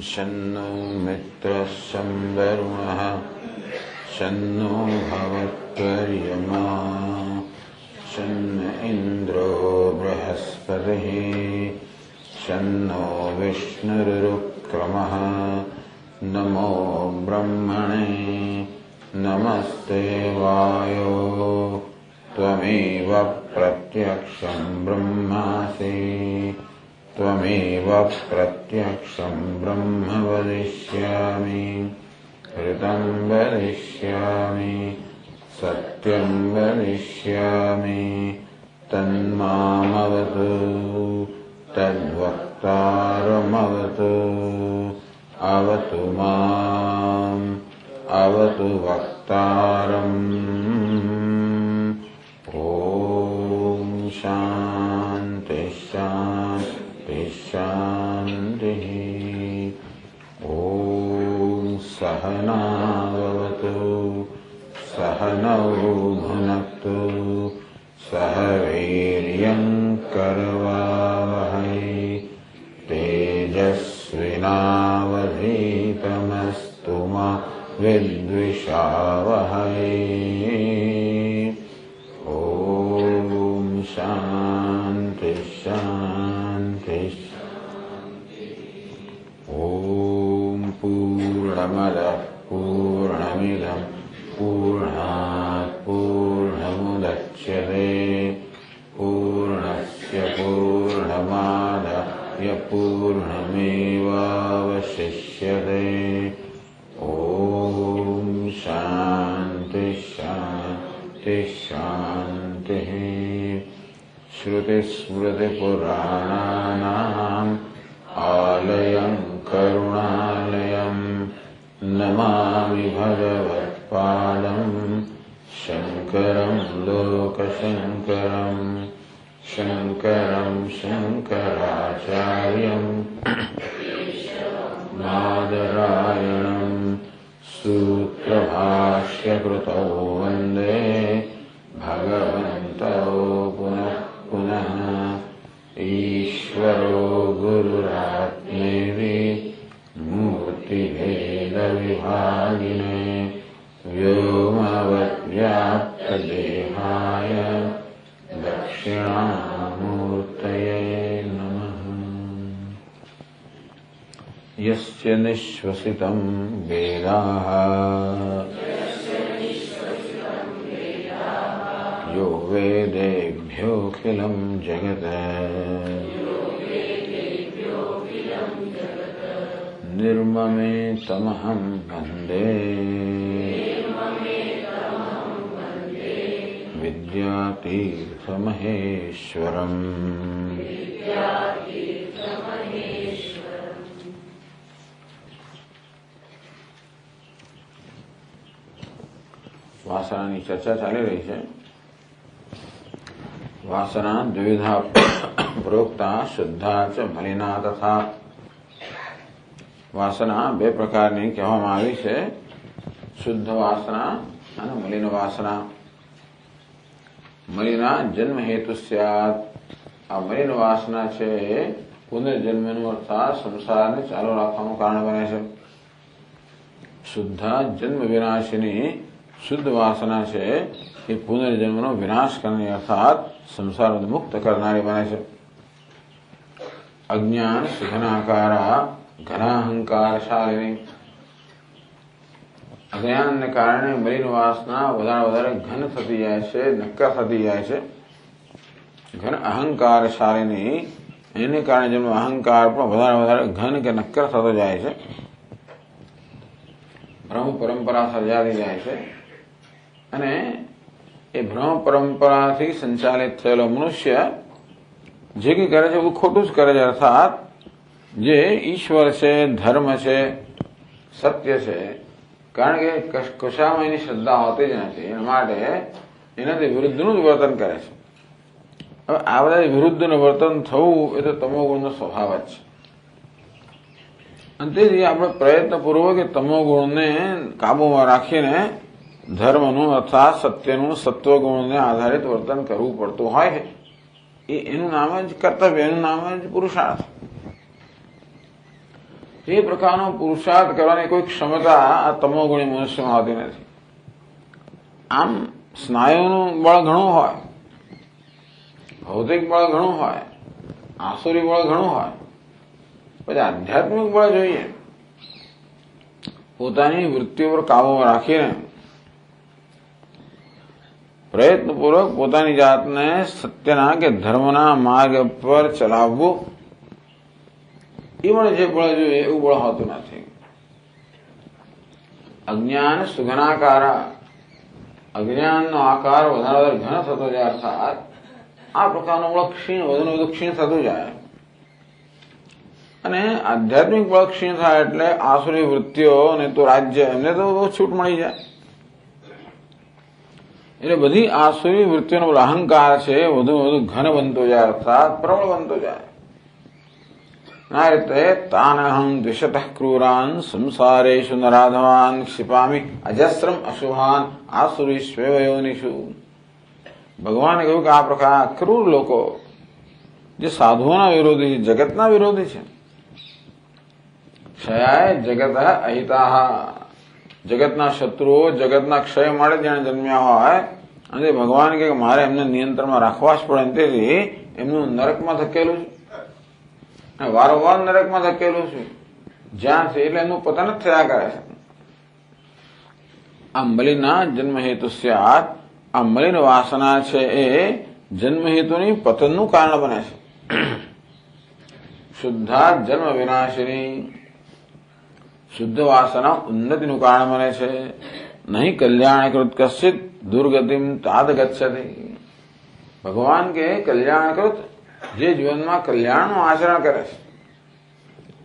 शन्नो मित्रः शं वरुणः शन्नो भवत्वर्यमा शन्न इन्द्रो बृहस्पतिः शन्नो विष्णुरुक्रमः नमो ब्रह्मणे नमस्ते वायो त्वमेव प्रत्यक्षं ब्रह्मासि त्वमेव प्रत्यक्षं ब्रह्म वदिष्यामि ऋतं वदिष्यामि सत्यं वदिष्यामि तन्मामवतु तद्वक्तारमवतु अवतु माम् अवतु वक्तारम् ॐ शान्ति शान्ति शान्तिः ॐ सहनावतु सहनौ भुनक्तु सह वीर्यं करवावहै तेजस्विनावधीतमस्तु मा विद्विषावहै ॐ शान्ति शान्ति ॐ पूर्णमदः पूर्णमिदं पूर्णात् पूर्णमुदच्यते पूर्णस्य पूर्णमादाय पूर्णमेवावशिष्यते ॐ शान्ति शान्ति शान्तिः श्रुतिस्मृतिपुराणानाम् आलयं करुणालयं नमामि भगवत्पादं शङ्करं लोकशङ्करं शङ्करं शङ्कराचार्यं बादरायणं सूत्रभाष्यकृतौ वन्दे भगवन्तौ पुनः पुनः ईश्वरो गुरुरात्मेति मूर्तिभेदविभागिने व्योमवद्व्याप्तदेहाय दक्षिणामूर्तये नमः। यस्य निःश्वसितं वेदाः यो वेदेभ्योऽखिलं जगत् निर्ममेतमहं वन्दे विद्यातीर्थमहेश्वरम्। વાસનાની ચર્ચા ચાલી રહી છે. વાસના દ્વિવિધા પ્રોક્તા શુદ્ધા ચ મલિના તથા. વાસના બે પ્રકારની કહેવામાં આવી છે, શુદ્ધ વાસના અને મલિન વાસના. મલિના જન્મ હેતુ સ્યાત. આ મલિન વાસના છે એ પુનર્જન્મનું અર્થાત સંસારને ચાલુ રાખવાનું કારણ બને છે. શુદ્ધ જન્મ વિનાશિની શુદ્ધ વાસના છે એ પુનર્જન્મનો વિનાશ કરનારી અર્થાત સંસાર મુક્ત કરનારી બને છે. અજ્ઞાન સુધનાકારા ઘનાહંકારશાલિની. અજ્ઞાનને કારણે મલિન વાસના વધારે ઘન થતી જાય છે, નક્કર થતી જાય છે. ઘન અહંકારશાલિની, એને કારણે જેનો અહંકાર પણ વધારે ઘન કે નક્કર થતો જાય છે. ભ્રમ પરંપરા સર્જાતી જાય છે અને એ ભ્રમ પરંપરાથી સંચાલિત થયેલો મનુષ્ય જે કંઈ કરે છે બધું ખોટું જ કરે છે. અર્થાત જે ઈશ્વર છે, ધર્મ છે, સત્ય છે, કારણ કે કશામાં એની શ્રદ્ધા હોતી જ નથી, એના માટે એનાથી વિરુદ્ધનું જ વર્તન કરે છે. હવે આ બધા વિરુદ્ધનું વર્તન થવું એ તો તમોગુણનો સ્વભાવ જ છે. અને તેથી આપણે પ્રયત્નપૂર્વક એ તમોગુણને કાબૂમાં રાખીને ધર્મનું અર્થાત સત્યનું સત્વગુણને આધારિત વર્તન કરવું પડતું હોય છે. એનું નામ જ કર્તવ્ય, એનું નામ જ પુરુષાર્થ. તે પ્રકારનો પુરુષાર્થ કરવાની કોઈ ક્ષમતા આ તમોગુણી મનુષ્યમાં હોતી નથી. આમ સ્નાયુનું બળ ઘણું હોય, ભૌતિક બળ ઘણું હોય, આસુરી બળ ઘણું હોય, પછી આધ્યાત્મિક બળ જોઈએ. પોતાની વૃત્તિઓ પર કાબુમાં રાખીને પ્રયત્નપૂર્વક પોતાની જાતને સત્યના કે ધર્મના માર્ગ પર ચલાવવું, એ પણ જે બળ જોઈએ એવું બળ હોતું નથી. અજ્ઞાન સુઘનાકાર, અજ્ઞાનનો આકાર વધારે ઘન થતો જાય, અર્થાત આ પ્રકારનું બળ ક્ષીણ, વધુ વધુ ક્ષીણ થતું જાય. અને આધ્યાત્મિક બળ ક્ષીણ થાય એટલે આસુરી વૃત્તિઓ અને તો રાજ્ય એમને તો છૂટ મળી જાય. એટલે બધી આસુરી વૃત્તિઓનો અહંકાર છે વધુ વધુ ઘન બનતો જાય, અર્થાત પ્રબળ બનતો જાય. આ રીતે તાનહં દ્વિષતઃ ક્રૂરાન સંસારેષુ નરાધવાન ક્ષિપામિ અજસ્રમ અશુભાન આસુરીષ્વેવ યોનિષુ. ભગવાને કહ્યું કે આ પ્રકાર ક્રૂર લોકો જે સાધુઓના વિરોધી છે, જગતના વિરોધી છે. ક્ષયાય જગત અહિતાહ, જગતના શત્રુઓ, જગતના ક્ષય માટે જેને જન્મ્યા હોય અને ભગવાન કે મારે એમને નિયંત્રણમાં રાખવા જ પડે, તેથી એમનું નરકમાં ધકેલું છે, વારંવાર નરકમાં ધકેલું છું, જ્યાં છે એટલે એનું પતન જ થયા કરે છે. આ મલિના જન્મ હેતુ સ્યાત, આ મલિન વાસના છે એ જન્મ હેતુની પતનનું કારણ બને છે. શુદ્ધા જન્મ વિનાશિની, શુદ્ધ વાસના ઉન્નતિનું કારણ બને છે. નહીં કલ્યાણકૃત કશ્ચિત દુર્ગતિમ તાદ ગચ્છતિ. ભગવાન કે કલ્યાણકૃત જે જીવનમાં કલ્યાણનું આચરણ કરે છે,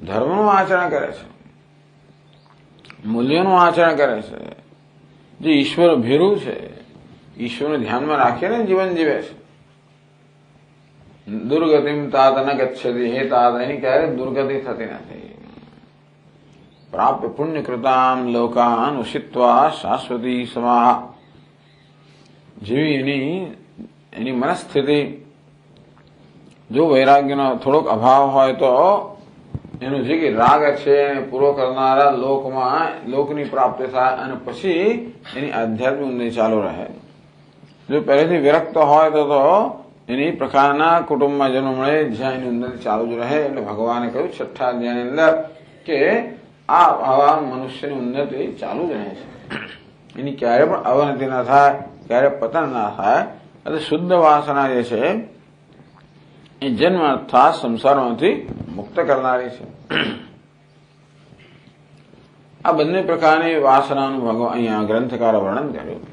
ધર્મનું આચરણ કરે છે, મૂલ્યોનું આચરણ કરે છે, જે ઈશ્વર ભેરું છે, ઈશ્વરને ધ્યાનમાં રાખીને જીવન જીવે છે. દુર્ગતિમ તાત ન ગચ્છતિ, હે તાત એની ક્યારેય દુર્ગતિ થતી નથી. પ્રાપ્ય પુણ્યકૃતાન લોકાન ઉષિત્વા શાશ્વતી સમાહ. જેવી એની મનસ્થિતિ, જો વૈરાગ્યનો થોડોક અભાવ હોય તો એનું જે કે રાગ છે પૂરો કરનારા લોકની પ્રાપ્તિ થાય અને પછી એની આધ્યાત્મિક ઉન્નતિ ચાલુ રહે. જો પહેલેથી વિરક્ત હોય તો એની પ્રકારના કુટુંબમાં જન્મ મળે જ્યાં એની ઉન્નતિ ચાલુ જ રહે. એટલે ભગવાને કહ્યું 6ઠ્ઠા અધ્યાયની અંદર કે આવા મનુષ્યની ઉન્નતિ ચાલુ જ રહે છે, એની ક્યારે પણ અવનતિ ના થાય, ક્યારે પતન ના થાય. એટલે શુદ્ધ વાસના જે છે એ જન્મ અર્થાત સંસારમાંથી મુક્ત કરનારી છે. આ બંને પ્રકારની વાસનાનું ભગવાન અહીંયા ગ્રંથકારે વર્ણન કર્યું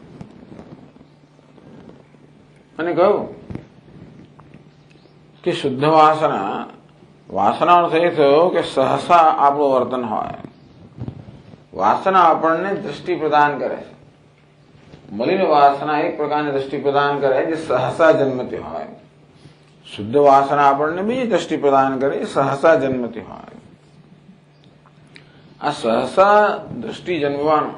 અને કહ્યું કે શુદ્ધ વાસનાનો થઈ થયો કે સહસા આપણું વર્તન હોય. વાસના આપણને દૃષ્ટિ પ્રદાન કરે છે. મલિન વાસના એક પ્રકારની દૃષ્ટિ પ્રદાન કરે જે સહસા જન્મતી હોય. શુદ્ધ વાસના આપણને બીજી દૃષ્ટિ પ્રદાન કરે એ સહસા જન્મતી હોય. આ સહસા દૃષ્ટિ જન્મવાનું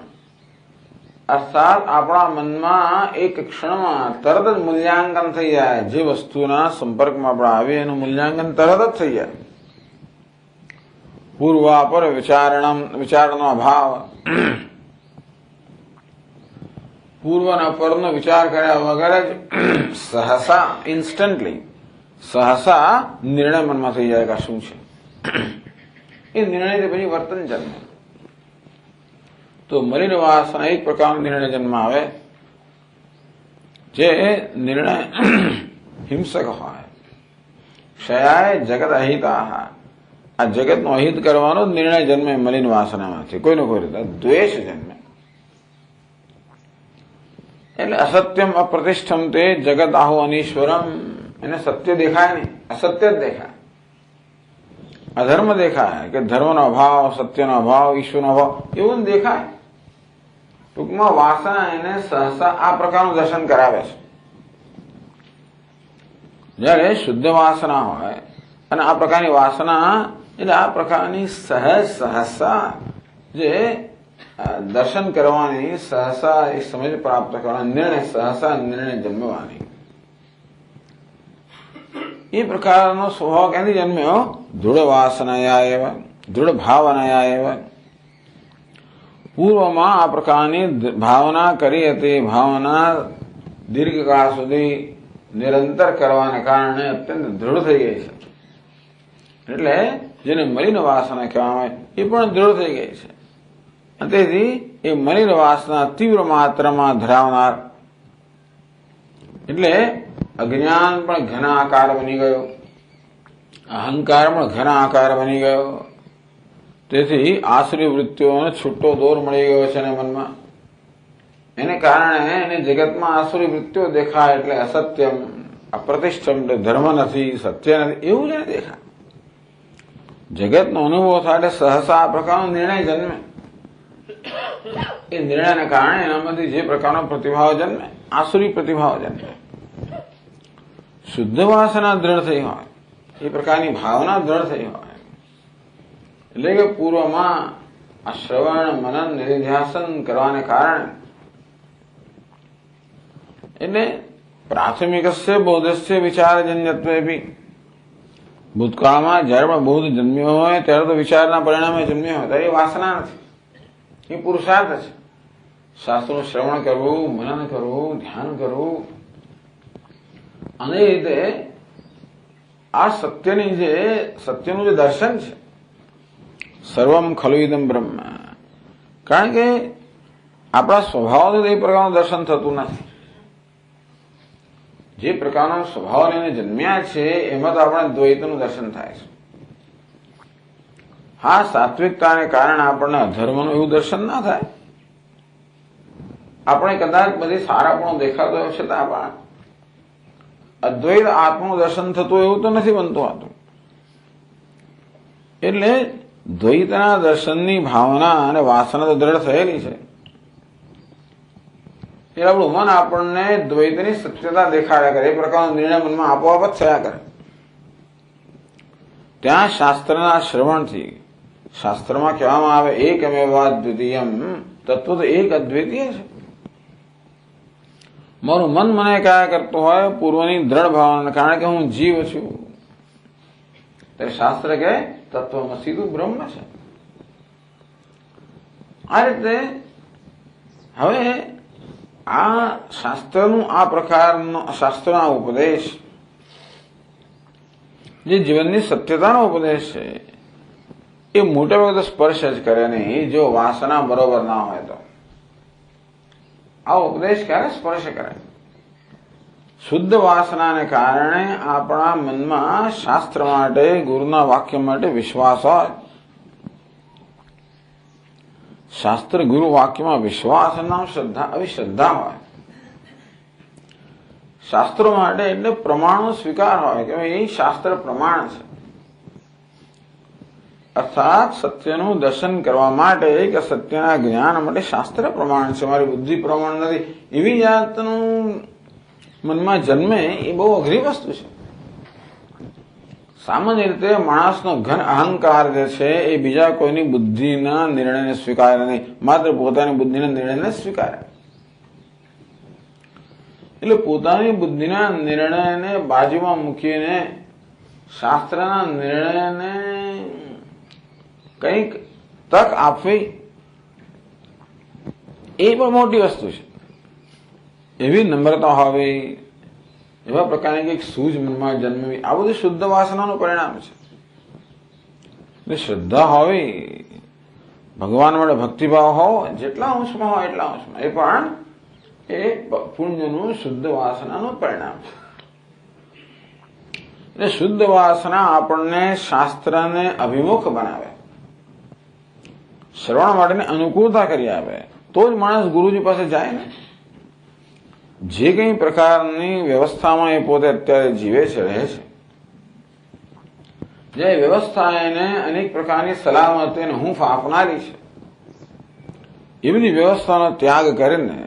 અર્થાત આપણા મનમાં એક ક્ષણમાં તરત જ મૂલ્યાંકન થઈ જાય. જે વસ્તુના સંપર્કમાં આપણે આવીએ એનું મૂલ્યાંકન તરત જ થઈ જાય. પૂર્વાપર વિચારનો અભાવ, પૂર્વ અને પરનો વિચાર કર્યા વગર જ સહસા ઇન્સ્ટન્ટલી સહસા નિર્ણય મનમાં થઈ જાય કે શું છે. એ નિર્ણયથી પછી વર્તન જન્મે. તો મલિન વાસના એક પ્રકારનો નિર્ણય જન્મ આવે જે નિર્ણય હિંસક હોય. ક્ષયાય જગત અહિતાહ, આ જગતનો અહિત કરવાનો નિર્ણય જન્મે મલિન વાસનામાંથી કોઈ ને કોઈ રીતે દ્વેષ જન્મે. એટલે અસત્યમ અપ્રતિષ્ઠમ તે જગત આહુ અનીશ્વરમ. એને સત્ય દેખાય નહીં, અસત્ય જ દેખાય, અધર્મ દેખાય કે ધર્મનો અભાવ, સત્યનો અભાવ, ઈશ્વરનો અભાવ એવું દેખાય. ટૂંકમાં વાસના એને સહસા આ પ્રકારનું દર્શન કરાવે છે. જયારે શુદ્ધ વાસના હોય અને આ પ્રકારની વાસના એટલે આ પ્રકારની સહસા જે દર્શન કરવાની, સહસા એ સમજ પ્રાપ્ત કરવાની, નિર્ણય સહસા નિર્ણય જન્મવાની, એ પ્રકારનો સ્વભાવ ક્યાંથી જન્મ્યો? દૃઢ વાસના એવા દૃઢ ભાવનાયા એવા પૂર્વમાં આ પ્રકારની ભાવના કરી હતી. ભાવના દીર્ઘકાળ સુધી નિરંતર કરવાને કારણે અત્યંત દૃઢ થઈ ગઈ છે. એટલે જેને મલિન વાસના કહેવામાં આવે એ પણ દૃઢ થઈ ગઈ છે. તેથી એ મલિન વાસના તીવ્ર માત્રામાં ધરાવનાર એટલે અજ્ઞાન પણ ઘના આકાર બની ગયો, અહંકાર પણ ઘના આકાર બની ગયો. તેથી આસુરી વૃત્તિઓને છૂટો દોર મળી ગયો છે એના મનમાં. એને કારણે એને જગતમાં આસુરી વૃત્તિઓ દેખાય એટલે અસત્યમ, અપ્રતિષ્ઠમ, એટલે ધર્મ નથી, સત્ય નથી એવું જ એને દેખાય. જગતનો અનુભવ થાય એટલે સહસા આ પ્રકારનો નિર્ણય જન્મે. એ નિર્ણયને કારણે એનામાંથી જે પ્રકારનો પ્રતિભાવ જન્મે, આસુરી પ્રતિભાવ જન્મે. શુદ્ધ વાસના દ્રઢ થઈ હોય, એ પ્રકારની ભાવના દ્રઢ થઈ હોય, એટલે કે પૂર્વમાં આ શ્રવણ મનન નિધિધ્યાસન કરવાને કારણે એટલે પ્રાથમિકસ્ય બોધસ્ય વિચારજન્યત્વે બી ભૂતકાળમાં જયારે પણ બોધ જન્મ્યો હોય ત્યારે તો વિચારના પરિણામે જન્મ્યો હોય, ત્યારે એ વાસના નથી, એ પુરુષાર્થ છે. શાસ્ત્રનું શ્રવણ કરવું, મનન કરવું, ધ્યાન કરવું, અને એ રીતે આ સત્યનું જે દર્શન છે, સર્વમ ખલુ ઇદમ બ્રહ્મ, કારણ કે આપણા સ્વભાવથી એ પ્રકારનું દર્શન થતું નથી. જે પ્રકારનો સ્વભાવ લઈને જન્મ્યા છે એમાં તો આપણે દ્વૈતનું દર્શન થાય છે. હા, સાત્વિકતાને કારણે આપણને અધર્મનું એવું દર્શન ના થાય. આપણે કદાચ બધી સારાપણું દેખાતો હોય છતાં પણ અદ્વૈત આત્માનું દર્શન થતું એવું તો નથી બનતું હતું. એટલે દ્વૈતના દર્શનની ભાવના અને વાસના તો દ્રઢ થયેલી છે. એટલે આપણું મન આપણને દ્વૈતની સત્યતા દેખાડ્યા કરે, એ પ્રકારનો નિર્ણય મનમાં આપોઆપ જ થયા કરે. ત્યાં શાસ્ત્રના શ્રવણથી, શાસ્ત્રમાં કહેવામાં આવે એકમેવા દ્વિતીયમ, તત્વ તો એક અદ્વિતીય છે. મારું મન મને કયા કરતું હોય પૂર્વની દ્રઢ ભાવના કારણે કે હું જીવ છું, ત્યારે શાસ્ત્ર કહે તત્વમસી તું બ્રહ્મ છે. આ રીતે હવે આ શાસ્ત્રનું આ પ્રકારનો શાસ્ત્રના ઉપદેશ જે જીવનની સત્યતાનો ઉપદેશ છે એ મોટે ભાગે સ્પર્શ જ કરે નહીં જો વાસના બરોબર ના હોય તો. આ ઉપદેશ ક્યારે સ્પર્શ કરે? શુદ્ધ વાસનાને કારણે આપણા મનમાં શાસ્ત્ર માટે, ગુરુના વાક્ય માટે વિશ્વાસ હોય. શાસ્ત્ર ગુરુ વાક્યમાં વિશ્વાસ નામ શ્રદ્ધા, આવી શ્રદ્ધા હોય. શાસ્ત્રો માટે એટલે પ્રમાણનો સ્વીકાર હોય કે એ શાસ્ત્ર પ્રમાણ છે. અર્થાત સત્યનું દર્શન કરવા માટે કે સત્યના જ્ઞાન માટે શાસ્ત્ર પ્રમાણ છે, મારી બુદ્ધિ પ્રમાણ નથી, એવી જાતનું મનમાં જન્મે એ બહુ અઘરી વસ્તુ છે. સામાન્ય રીતે માણસનો ઘન અહંકાર જે છે એ બીજા કોઈની બુદ્ધિના નિર્ણયને સ્વીકારે નહીં, માત્ર પોતાની બુદ્ધિના નિર્ણયને સ્વીકારે. એટલે પોતાની બુદ્ધિના નિર્ણયને બાજુમાં મૂકીને શાસ્ત્રના નિર્ણયને કંઈક તક આપવી એ પણ મોટી વસ્તુ છે. એવી નમ્રતા હોવી, એવા પ્રકારની કંઈક સૂઝ મનમાં જન્મવી, આ બધું શુદ્ધ વાસનાનું પરિણામ છે. એટલે શ્રદ્ધા હોવી, ભગવાન માટે ભક્તિભાવ હોવો, જેટલા અંશમાં હોય એટલા અંશમાં, એ પણ એ પુણ્યનું શુદ્ધ વાસનાનું પરિણામ છે. એટલે શુદ્ધ વાસના આપણને શાસ્ત્રને અભિમુખ બનાવે, શ્રવણ માટેની અનુકૂળતા કરી આપે, તો જ માણસ ગુરુજી પાસે જાય ને. જે કઈ પ્રકારની વ્યવસ્થામાં એ પોતે અત્યારે જીવે છે, રહે છે, જે વ્યવસ્થા એને અનેક પ્રકારની સલામતી અને હૂંફ આપનારી છે, એ બધી વ્યવસ્થાનો ત્યાગ કરીને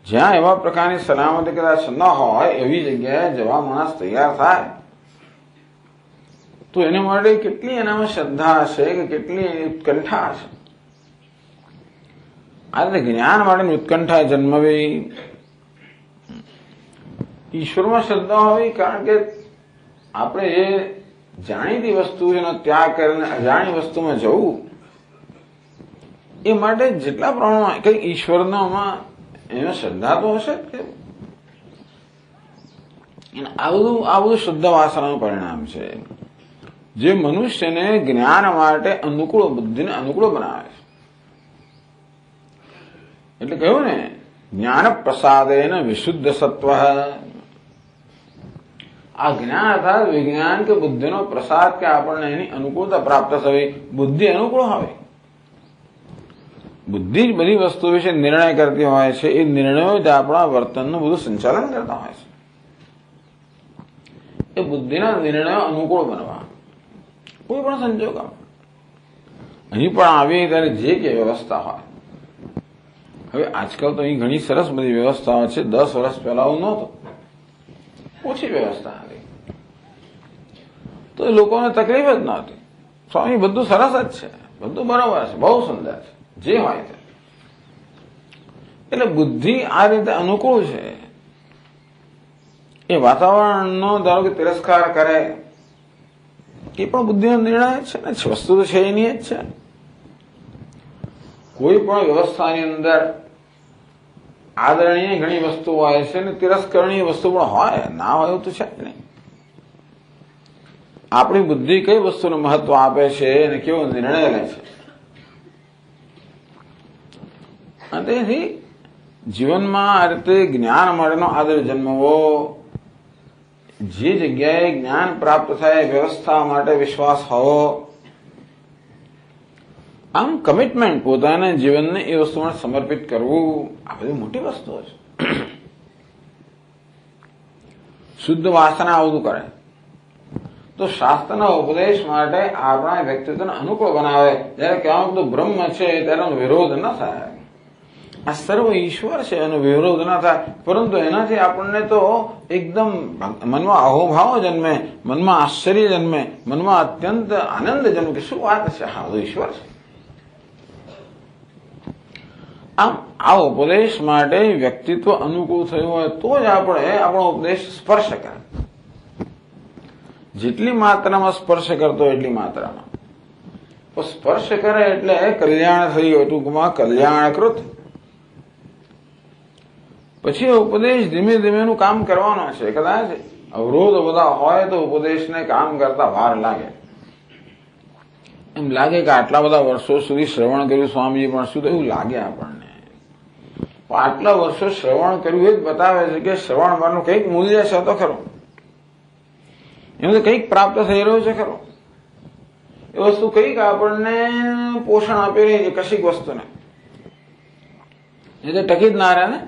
જ્યાં એવા પ્રકારની સલામતી કદાચ ન હોય એવી જગ્યાએ જવા માણસ તૈયાર થાય તો એને માટે કેટલી એનામાં શ્રદ્ધા હશે કે કેટલી ઉત્કંઠા હશે. આ રીતે જ્ઞાન માટેની ઉત્કંઠા જન્મવી, ઈશ્વરમાં શ્રદ્ધા હોવી, કારણ કે આપણે જે જાણીતી વસ્તુનો ત્યાગ કરીને અજાણી વસ્તુમાં જવું, એ માટે જેટલા પ્રમાણમાં કઈ ઈશ્વરનામાં એનો શ્રદ્ધા તો હશે જ કે આ બધું શુદ્ધ વાસનાનું પરિણામ છે, જે મનુષ્યને જ્ઞાન માટે અનુકૂળ, બુદ્ધિને અનુકૂળ બનાવે છે. એટલે કહ્યું ને, જ્ઞાન પ્રસાદેન વિશુદ્ધ સત્વ. આ જ્ઞાન અર્થાત વિજ્ઞાન કે બુદ્ધિનો પ્રસાદ કે આપણને એની અનુકૂળતા પ્રાપ્ત થવી, બુદ્ધિ અનુકૂળ হবে. બુદ્ધિ જ બધી વસ્તુ વિશે નિર્ણય કરતી હોય છે. એ નિર્ણયો જ આપણા વર્તનનું બધું સંચાલન કરતા હોય છે. એ બુદ્ધિના નિર્ણયો અનુકૂળ બનવા કોઈ પણ સંજોગમાં. અહીં પણ આવી ત્યારે જે કે વ્યવસ્થા હોય, હવે આજકાલ તો અહીં ઘણી સરસ બધી વ્યવસ્થાઓ છે. 10 વર્ષ પહેલા આવું નહોતું, ઓછી વ્યવસ્થા હતી, તો એ લોકોને તકલીફ જ નહોતી. સ્વામી બધું સરસ જ છે, બધું બરાબર છે, બહુ સુંદર છે, જે હોય તે. એટલે બુદ્ધિ આ રીતે અનુકૂળ છે. એ વાતાવરણનો ધારો કે તિરસ્કાર કરે, એ પણ બુદ્ધિનો નિર્ણય છે ને, વસ્તુ તો છે એની જ છે. કોઈ પણ વ્યવસ્થાની અંદર આદરણીય ઘણી વસ્તુ હોય છે ને તિરસ્કરણીય વસ્તુ પણ હોય, ના હોય એવું તો છે જ નહીં. આપણી બુદ્ધિ કઈ વસ્તુનું મહત્વ આપે છે અને કેવો નિર્ણય લે છે. અને તેથી જીવનમાં આ રીતે જ્ઞાન માટેનો આદર જન્મવો, જે જગ્યાએ જ્ઞાન પ્રાપ્ત થાય વ્યવસ્થા માટે વિશ્વાસ હોવો, આમ કમિટમેન્ટ, પોતાના જીવનને એ વસ્તુમાં સમર્પિત કરવું, આ બધી મોટી વસ્તુઓ છે. શુદ્ધ વાસના બધું કરે તો શાસ્ત્રના ઉપદેશ માટે આપણા વ્યક્તિત્વને અનુકૂળ બનાવે. જયારે કહેવાનું બધું બ્રહ્મ છે ત્યારે વિરોધ ન થાય. આ સર્વ ઈશ્વર છે એનો વિરોધ ના થાય, પરંતુ એનાથી આપણને તો એકદમ મનમાં અહોભાવ જન્મે, મનમાં આશ્ચર્ય જન્મે, મનમાં અત્યંત આનંદ જન્મે કે શું વાત છે, હા બધું ઈશ્વર છે. આમ આ ઉપદેશ માટે વ્યક્તિત્વ અનુકૂળ થયું હોય તો જ આપણે આપણો ઉપદેશ સ્પર્શ કરે. જેટલી માત્રામાં સ્પર્શ કરતો એટલી માત્રામાં સ્પર્શ કરે એટલે કલ્યાણ થઈ ગયું, ટૂંકમાં કલ્યાણકૃત. પછી ઉપદેશ ધીમે ધીમેનું કામ કરવાનો છે. કદાચ અવરોધ બધા હોય તો ઉપદેશને કામ કરતા વાર લાગે. એમ લાગે કે આટલા બધા વર્ષો સુધી શ્રવણ કર્યું સ્વામીજી, પણ શું એવું લાગે આપણને. આટલા વર્ષો શ્રવણ કર્યું એ જ બતાવે છે કે શ્રવણ માનું કંઈક મૂલ્ય છે તો ખરો, એનું કંઈક પ્રાપ્ત થઈ રહ્યું છે ખરો. એ વસ્તુ કંઈક આપણને પોષણ આપી રહી છે કશીક વસ્તુને, એ તો ટકી જ ના રહે ને.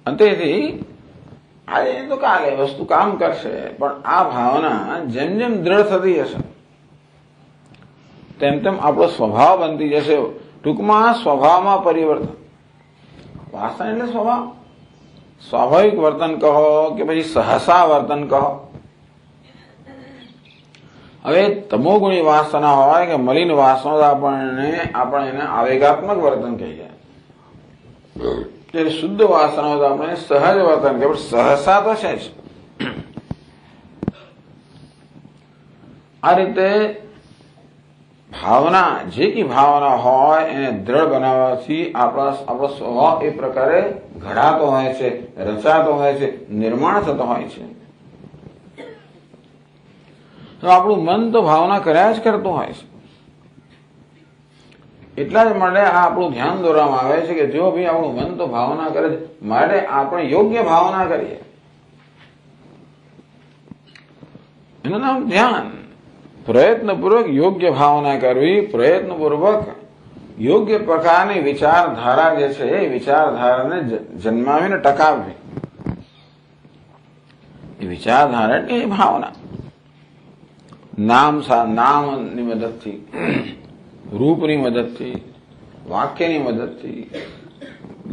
અંતેથી આજે તો કાલે વસ્તુ કામ કરશે, પણ આ ભાવના જેમ જેમ દ્રઢ થતી જશે તેમ તેમ આપણો સ્વભાવ બનતી જશે. ટૂંકમાં સ્વભાવમાં પરિવર્તન. વાસના એટલે સ્વભાવ, સ્વાભાવિક વર્તન કહો કે પછી સહસા વર્તન કહો. હવે તમોગુણી વાસના હોય કે મલિન વાસના, આપણે એને આવેગાત્મક વર્તન કહીએ. ત્યારે શુદ્ધ વાસના તો આપણે સહજ વર્તન કહીએ, પણ સહસા તો છે જ. આ રીતે ભાવના, જે કી ભાવના હોય એને દ્રઢ બનાવવાથી આપણો સ્વભાવ એ પ્રકારે ઘડાતો હોય છે, રચાતો હોય છે, નિર્માણ થતો હોય છે. તો આપણું મન તો ભાવના કર્યા જ કરતું હોય છે. એટલા જ માટે આ આપણું ધ્યાન દોરવામાં આવે છે કે જો ભાઈ આપણું મન તો ભાવના કરે છે, માટે આપણે યોગ્ય ભાવના કરીએ. એનું નામ ધ્યાન. પ્રયત્નપૂર્વક યોગ્ય ભાવના કરવી, પ્રયત્નપૂર્વક યોગ્ય પ્રકારની વિચારધારા જે છે એ વિચારધારાને જન્માવીને ટકાવવી. એ વિચારધારા એટલે એ ભાવના નામની મદદથી, રૂપની મદદથી, વાક્યની મદદથી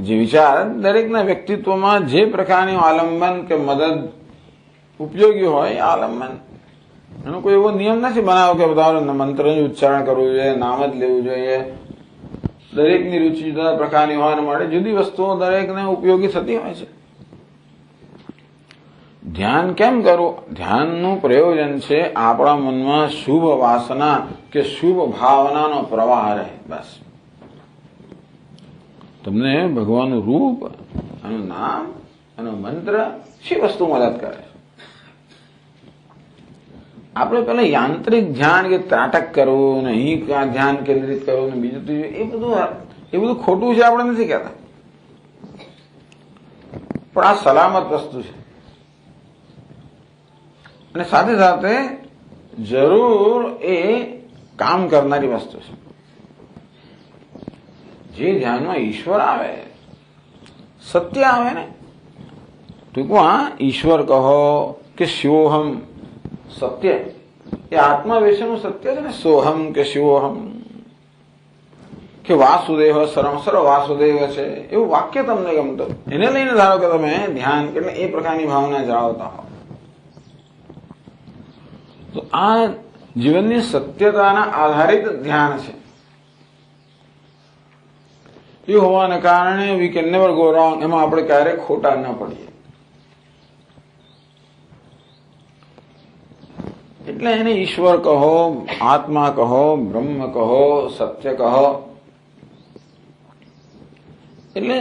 જે વિચાર દરેકના વ્યક્તિત્વમાં જે પ્રકારનું આલંબન કે મદદ ઉપયોગી હોય એ આલંબન. એનો કોઈ એવો નિયમ નથી બનાવ્યો કે બધા મંત્રનું ઉચ્ચારણ કરવું જોઈએ, નામ જ લેવું જોઈએ. દરેકની રુચિ જુદા પ્રકારની હોવાને માટે જુદી વસ્તુઓ દરેકને ઉપયોગી થતી હોય છે. ધ્યાન કેમ કરવું? ધ્યાનનું પ્રયોજન છે આપણા મનમાં શુભ વાસના કે શુભ ભાવનાનો પ્રવાહ રહે. બસ તમને ભગવાનનું રૂપ, એનું નામ, એનો મંત્ર શી વસ્તુ મદદ કરે? આપણે પેલા યાંત્રિક ધ્યાન કે ત્રાટક કરવું ને અહીં ધ્યાન કેન્દ્રિત કરવું ને બીજું એ બધું ખોટું છે, આપણે નથી કહેતા, પણ આ સલામત વસ્તુ છે અને સાથે સાથે જરૂર એ કામ કરનારી વસ્તુ છે. જે ધ્યાનમાં ઈશ્વર આવે, સત્ય આવે ને, ટૂંકમાં ઈશ્વર કહો કે શિવોહમ, સત્ય એ આત્મા વિશેનું સત્ય છે ને. સોહમ કે શિવોહમ કે વાસુદેવ સર્વ વાસુદેવ છે, એવું વાક્ય તમને ગમતું, એને લઈને ધારો કે તમે ધ્યાન એટલે એ પ્રકારની ભાવના જાળવતા હો, તો આ જીવનની સત્યતાના આધારિત ધ્યાન છે. એ હોવાને કારણે we can never go wrong, એમાં આપણે ક્યારેય ખોટા ન પડીએ. એટલે એને ઈશ્વર કહો, આત્મા કહો, બ્રહ્મ કહો, સત્ય કહો. એટલે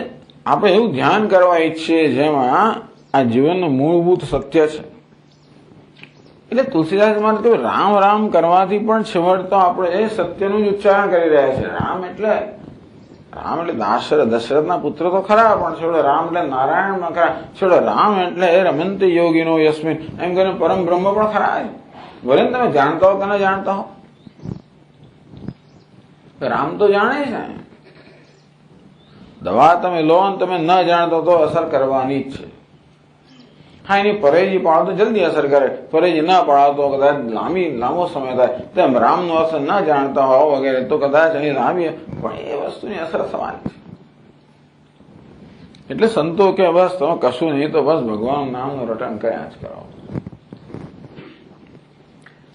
આપણે એવું ધ્યાન કરવા ઈચ્છીએ જેમાં આ જીવનનું મૂળભૂત સત્ય છે. એટલે તુલસીદાસ મહારાજ કહે રામ રામ કરવાથી પણ છેવટ તો આપણે એ સત્યનું જ ઉચ્ચારણ કરી રહ્યા છીએ. રામ એટલે દશરથના પુત્ર તો ખરા, પણ છેવટે રામ એટલે નારાયણમાં ખરા, છેવટે રામ એટલે રમંતી યોગીનો યસ્મિન, એમ કરીને પરમ બ્રહ્મ પણ ખરા. ભલે તમે જાણતા હો કે ન જાણતા હો, રામ તો જાણે છે. દવા તમે લો અને તમે ન જાણતો તો અસર કરવાની જ છે. હા, એની પરેજી પાડો તો જલ્દી અસર કરે, પરેજી ન પાડો તો કદાચ લાંબો સમય થાય. તેમ રામનો અસર ન જાણતા હો વગેરે તો કદાચ અહીં લાંબી, પણ એ વસ્તુની અસર થવાની છે. એટલે સંતો કે બસ તમે કશું નહીં તો બસ ભગવાન નામનું રટણ કર્યા જ કરો.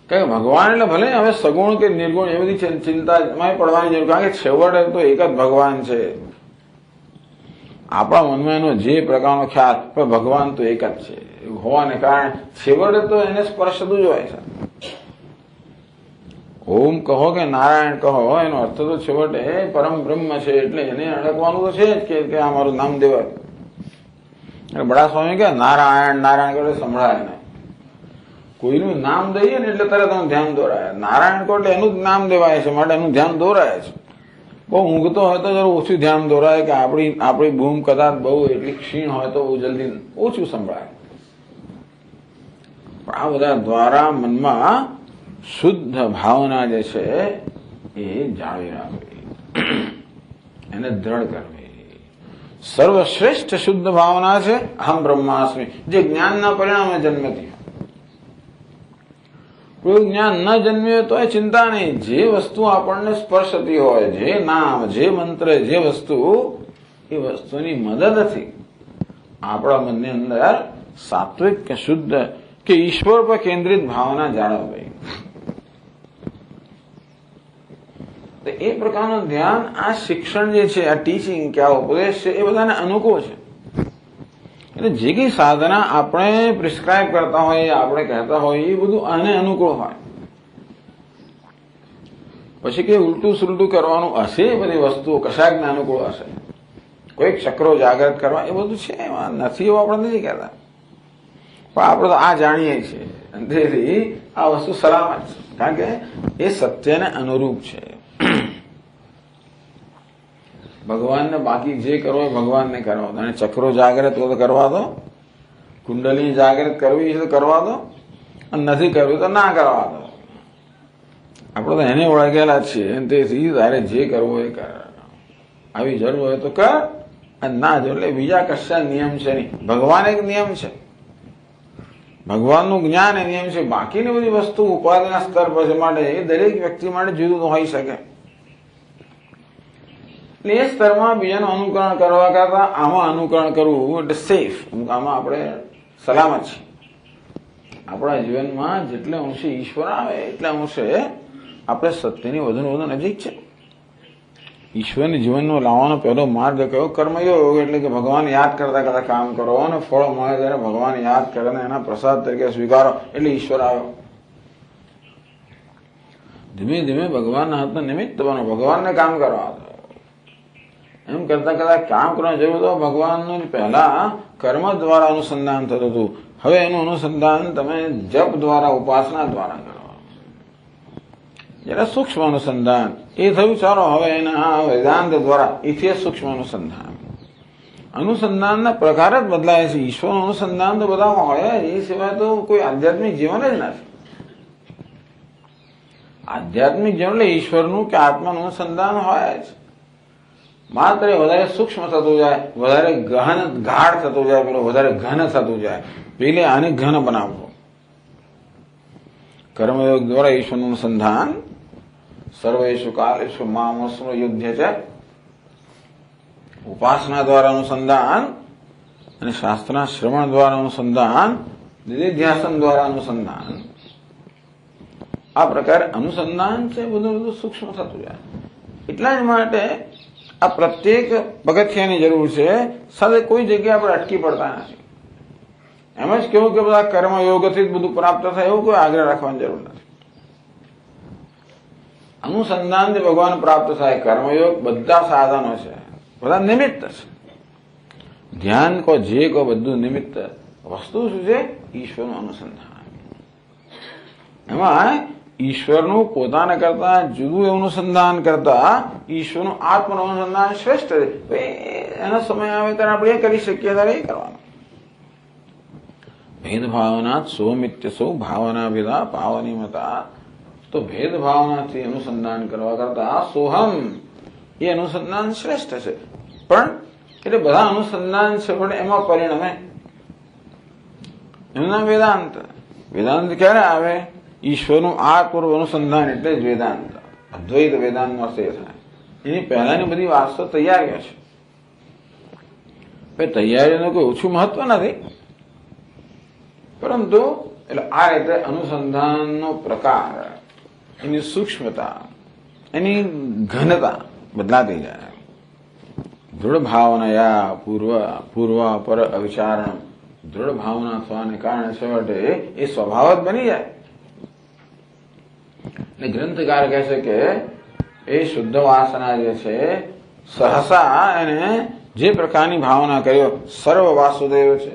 કે ભગવાન એટલે ભલે હવે સગુણ કે નિર્ગુણ એ બધી ચિંતામાં પડવાની જરૂર, કારણ કે છેવટે તો એક જ ભગવાન છે. આપણા મનમાં એનો જે પ્રકારનો ખ્યાલ, પણ ભગવાન તો એક જ છે હોવાને કારણે છેવટે તો એને સ્પર્શતું જ હોય છે. ઓમ કહો કે નારાયણ કહો, એનો અર્થ તો છેવટે પરમ બ્રહ્મ છે, એટલે એને અડકવાનું તો છે જ કે આ મારું નામ દેવાય. બડા સ્વામી કે નારાયણ નારાયણ કરે સંભળાય ને, કોઈનું નામ દઈએ ને એટલે તરત એનું ધ્યાન દોરાય. નારાયણ કહો એટલે એનું જ નામ દેવાય છે, માટે એનું ધ્યાન દોરાય છે. બહુ ઊંઘતો હોય તો જરા ઓછું ધ્યાન દોરાય, કે આપણી ભૂમ કદાચ બહુ એટલી ક્ષીણ હોય તો બહુ જલ્દી ઓછું સંભળાય. પણ આ બધા દ્વારા મનમાં શુદ્ધ ભાવના જે છે એ જાળવી રાખવી, એને દ્રઢ કરવી. સર્વશ્રેષ્ઠ શુદ્ધ ભાવના છે અહમ બ્રહ્માસ્મિ, જે જ્ઞાનના પરિણામે જન્મતી. કોઈ જ્ઞાન ન જન્મ્યું તો એ ચિંતા નહીં, જે વસ્તુ આપણને સ્પર્શતી હોય, જે નામ, જે મંત્ર, જે વસ્તુ, એ વસ્તુની મદદથી આપણા મનની અંદર સાત્વિક કે શુદ્ધ કે ઈશ્વર પર કેન્દ્રિત ભાવના જાળવવી. તો એ પ્રકારનું ધ્યાન, આ શિક્ષણ જે છે, આ ટીચિંગ કે આ ઉપદેશ છે, એ બધાને અનુકૂળ છે. એટલે જે કઈ સાધના આપણે પ્રિસ્ક્રાઇબ કરતા હોય, આપણે કહેતા હોય, એ બધું આને અનુકૂળ હોય. પછી કે ઉલટું સુલટું કરવાનું હશે, એ બધી વસ્તુઓ કશાકને અનુકૂળ હશે. કોઈક ચક્રો જાગૃત કરવા એ બધું છે, એમાં નથી એવું આપણે નથી કહેતા, પણ આપણે તો આ જાણીએ છીએ. તેથી આ વસ્તુ સલામત છે, કારણ કે એ સત્યને અનુરૂપ છે. ભગવાનને બાકી જે કરવો એ ભગવાનને કરવા દો, અને ચક્રો જાગૃત તો કરવા દો, કુંડલી જાગૃત કરવી છે તો કરવા દો, અને નથી કરવી તો ના કરવા દો. આપણે તો એને ઓળખેલા છીએ, તેથી તારે જે કરવો એ કર. આવી જરૂર હોય તો કર, અને ના જો એટલે બીજા કશા નિયમ છે નહીં. ભગવાન એક નિયમ છે, ભગવાનનું જ્ઞાન એ નિયમ છે. બાકીની બધી વસ્તુ ઉપાધિના સ્તર પર છે, માટે એ દરેક વ્યક્તિ માટે જુદું હોઈ શકે. એટલે એ સ્તરમાં બીજાનું અનુકરણ કરવા કરતા આમાં અનુકરણ કરવું એટલે સેફ. આમાં આપણે સલામત છીએ. આપણા જીવનમાં જેટલે અંશે ઈશ્વર આવે એટલે અંશે આપણે સત્યની વધુ ને વધુ નજીક છે. ઈશ્વરની જીવનમાં લાવવાનો પહેલો માર્ગ કયો? કર્મયોગ. એટલે કે ભગવાન યાદ કરતા કરતા કામ કરો અને ફળ મળે ત્યારે ભગવાન યાદ કરે ને એના પ્રસાદ તરીકે સ્વીકારો એટલે ઈશ્વર આવ્યો. ધીમે ધીમે ભગવાનના હાથમાં નિમિત્ત બનો, ભગવાનને કામ કરવા દો. એમ કરતા કરતા કામ કરવાની જરૂર તો ભગવાનનું પહેલા કર્મ દ્વારા અનુસંધાન થતું હતું. હવે એનું અનુસંધાન તમે જપ દ્વારા, ઉપાસના દ્વારા કરો. જરા સૂક્ષ્મ અનુસંધાન એ થયું, ચાલો હવે એના વેદાંત દ્વારા એથી સૂક્ષ્મ અનુસંધાનના પ્રકાર જ બદલાય છે. ઈશ્વરનું અનુસંધાન તો બધામાં હોય, એ સિવાય તો કોઈ આધ્યાત્મિક જીવન જ નથી. આધ્યાત્મિક જીવન એટલે ઈશ્વરનું કે આત્માનું અનુસંધાન હોય જ. માત્ર વધારે સૂક્ષ્મ થતું જાય, વધારે ગહન ગાઢ થતું જાય, પેલું વધારે ઘન થતું જાય. પેલે આને ઘન બનાવવો. કર્મયોગ દ્વારા ઈશ્વરનું અનુસંધાન. સર્વેષુ કાલેષુ મામસ્મૃ યુધ્ય છે. ઉપાસના દ્વારા અનુસંધાન અને શાસ્ત્રના શ્રવણ દ્વારા અનુસંધાન, નિધિધ્યાસન દ્વારા અનુસંધાન. આ પ્રકારે અનુસંધાન છે બધું સૂક્ષ્મ થતું જાય. એટલા જ માટે આ પ્રત્યેક પગથિયાની જરૂર છે. સાથે કોઈ જગ્યા પર અટકી પડતા નથી. એમ જ કેવું કે બધા કર્મયોગથી જ બધું પ્રાપ્ત થાય એવું કોઈ આગ્રહ રાખવાની જરૂર નથી. અનુસંધાનથી ભગવાન પ્રાપ્ત થાય. કર્મયોગ બધા સાધનો છે, બધા નિમિત્ત છે. ધ્યાન કો જે કો બધું નિમિત્ત. વસ્તુ શું છે? ઈશ્વરનું અનુસંધાન. એમાં ઈશ્વરનું પોતાના કરતા જુદું અનુસંધાન કરતા ઈશ્વરનું આત્મનું અનુસંધાન શ્રેષ્ઠ છે. એનો સમય આવે ત્યારે આપણે એ કરી શકીએ ત્યારે એ કરવાનું. ભેદભાવના સોમિત્ય સૌ ભાવના ભેદા પાવની મતા. તો ભેદભાવનાથી અનુસંધાન કરવા કરતા સોહમ એ અનુસંધાન શ્રેષ્ઠ છે. પણ એટલે બધા અનુસંધાન છે પણ એમાં પરિણમે એમના વેદાંત. વેદાંત ક્યારે આવે? ઈશ્વરનું આત્મરૂપ અનુસંધાન એટલે જ વેદાંત. અદ્વૈત વેદાંતનો અર્થ એ થાય. એની પહેલાની બધી વાસ્તવ તૈયારીઓ છે. તૈયારીનું કોઈ ઓછું મહત્વ નથી, પરંતુ એટલે આ રીતે અનુસંધાનનો પ્રકાર, એની સૂક્ષ્મતા, એની ઘનતા બદલાતી જાય. દૃઢ ભાવનાયા પૂર્વ પર અવિચારણ. દૃઢ ભાવના થવાને કારણે છેવટે એ સ્વભાવ જ બની જાય. એટલે ગ્રંથકાર કહે છે કે એ શુદ્ધ વાસના જે છે, સહસા એને જે પ્રકારની ભાવના કર્યો, સર્વ વાસુદેવ છે,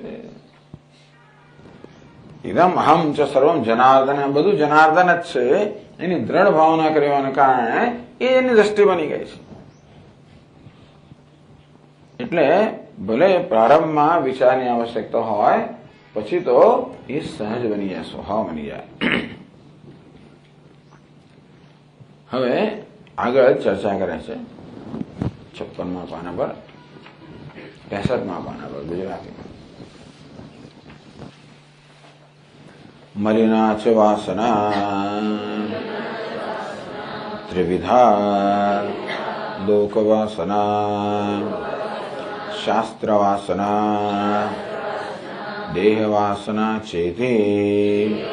ઇદમ અહમ ચ સર્વમ જનાર્દન, બધું જનાર્દન જ છે. એની દ્રઢ ભાવના કરવાને કારણે એ એની દ્રષ્ટિ બની ગઈ છે. એટલે ભલે પ્રારંભમાં વિચારની આવશ્યકતા હોય, પછી તો એ સહજ બની જાય, સ્વભાવ બની જાય. હવે આગળ ચર્ચા કરે છે 56મા પાના પર, 65મા પાના પર ગુજરાતીમાં. મલિના ચ વાસના ત્રિવિધા લોકવાસના શાસ્ત્ર વાસના દેહ વાસના ચેતી.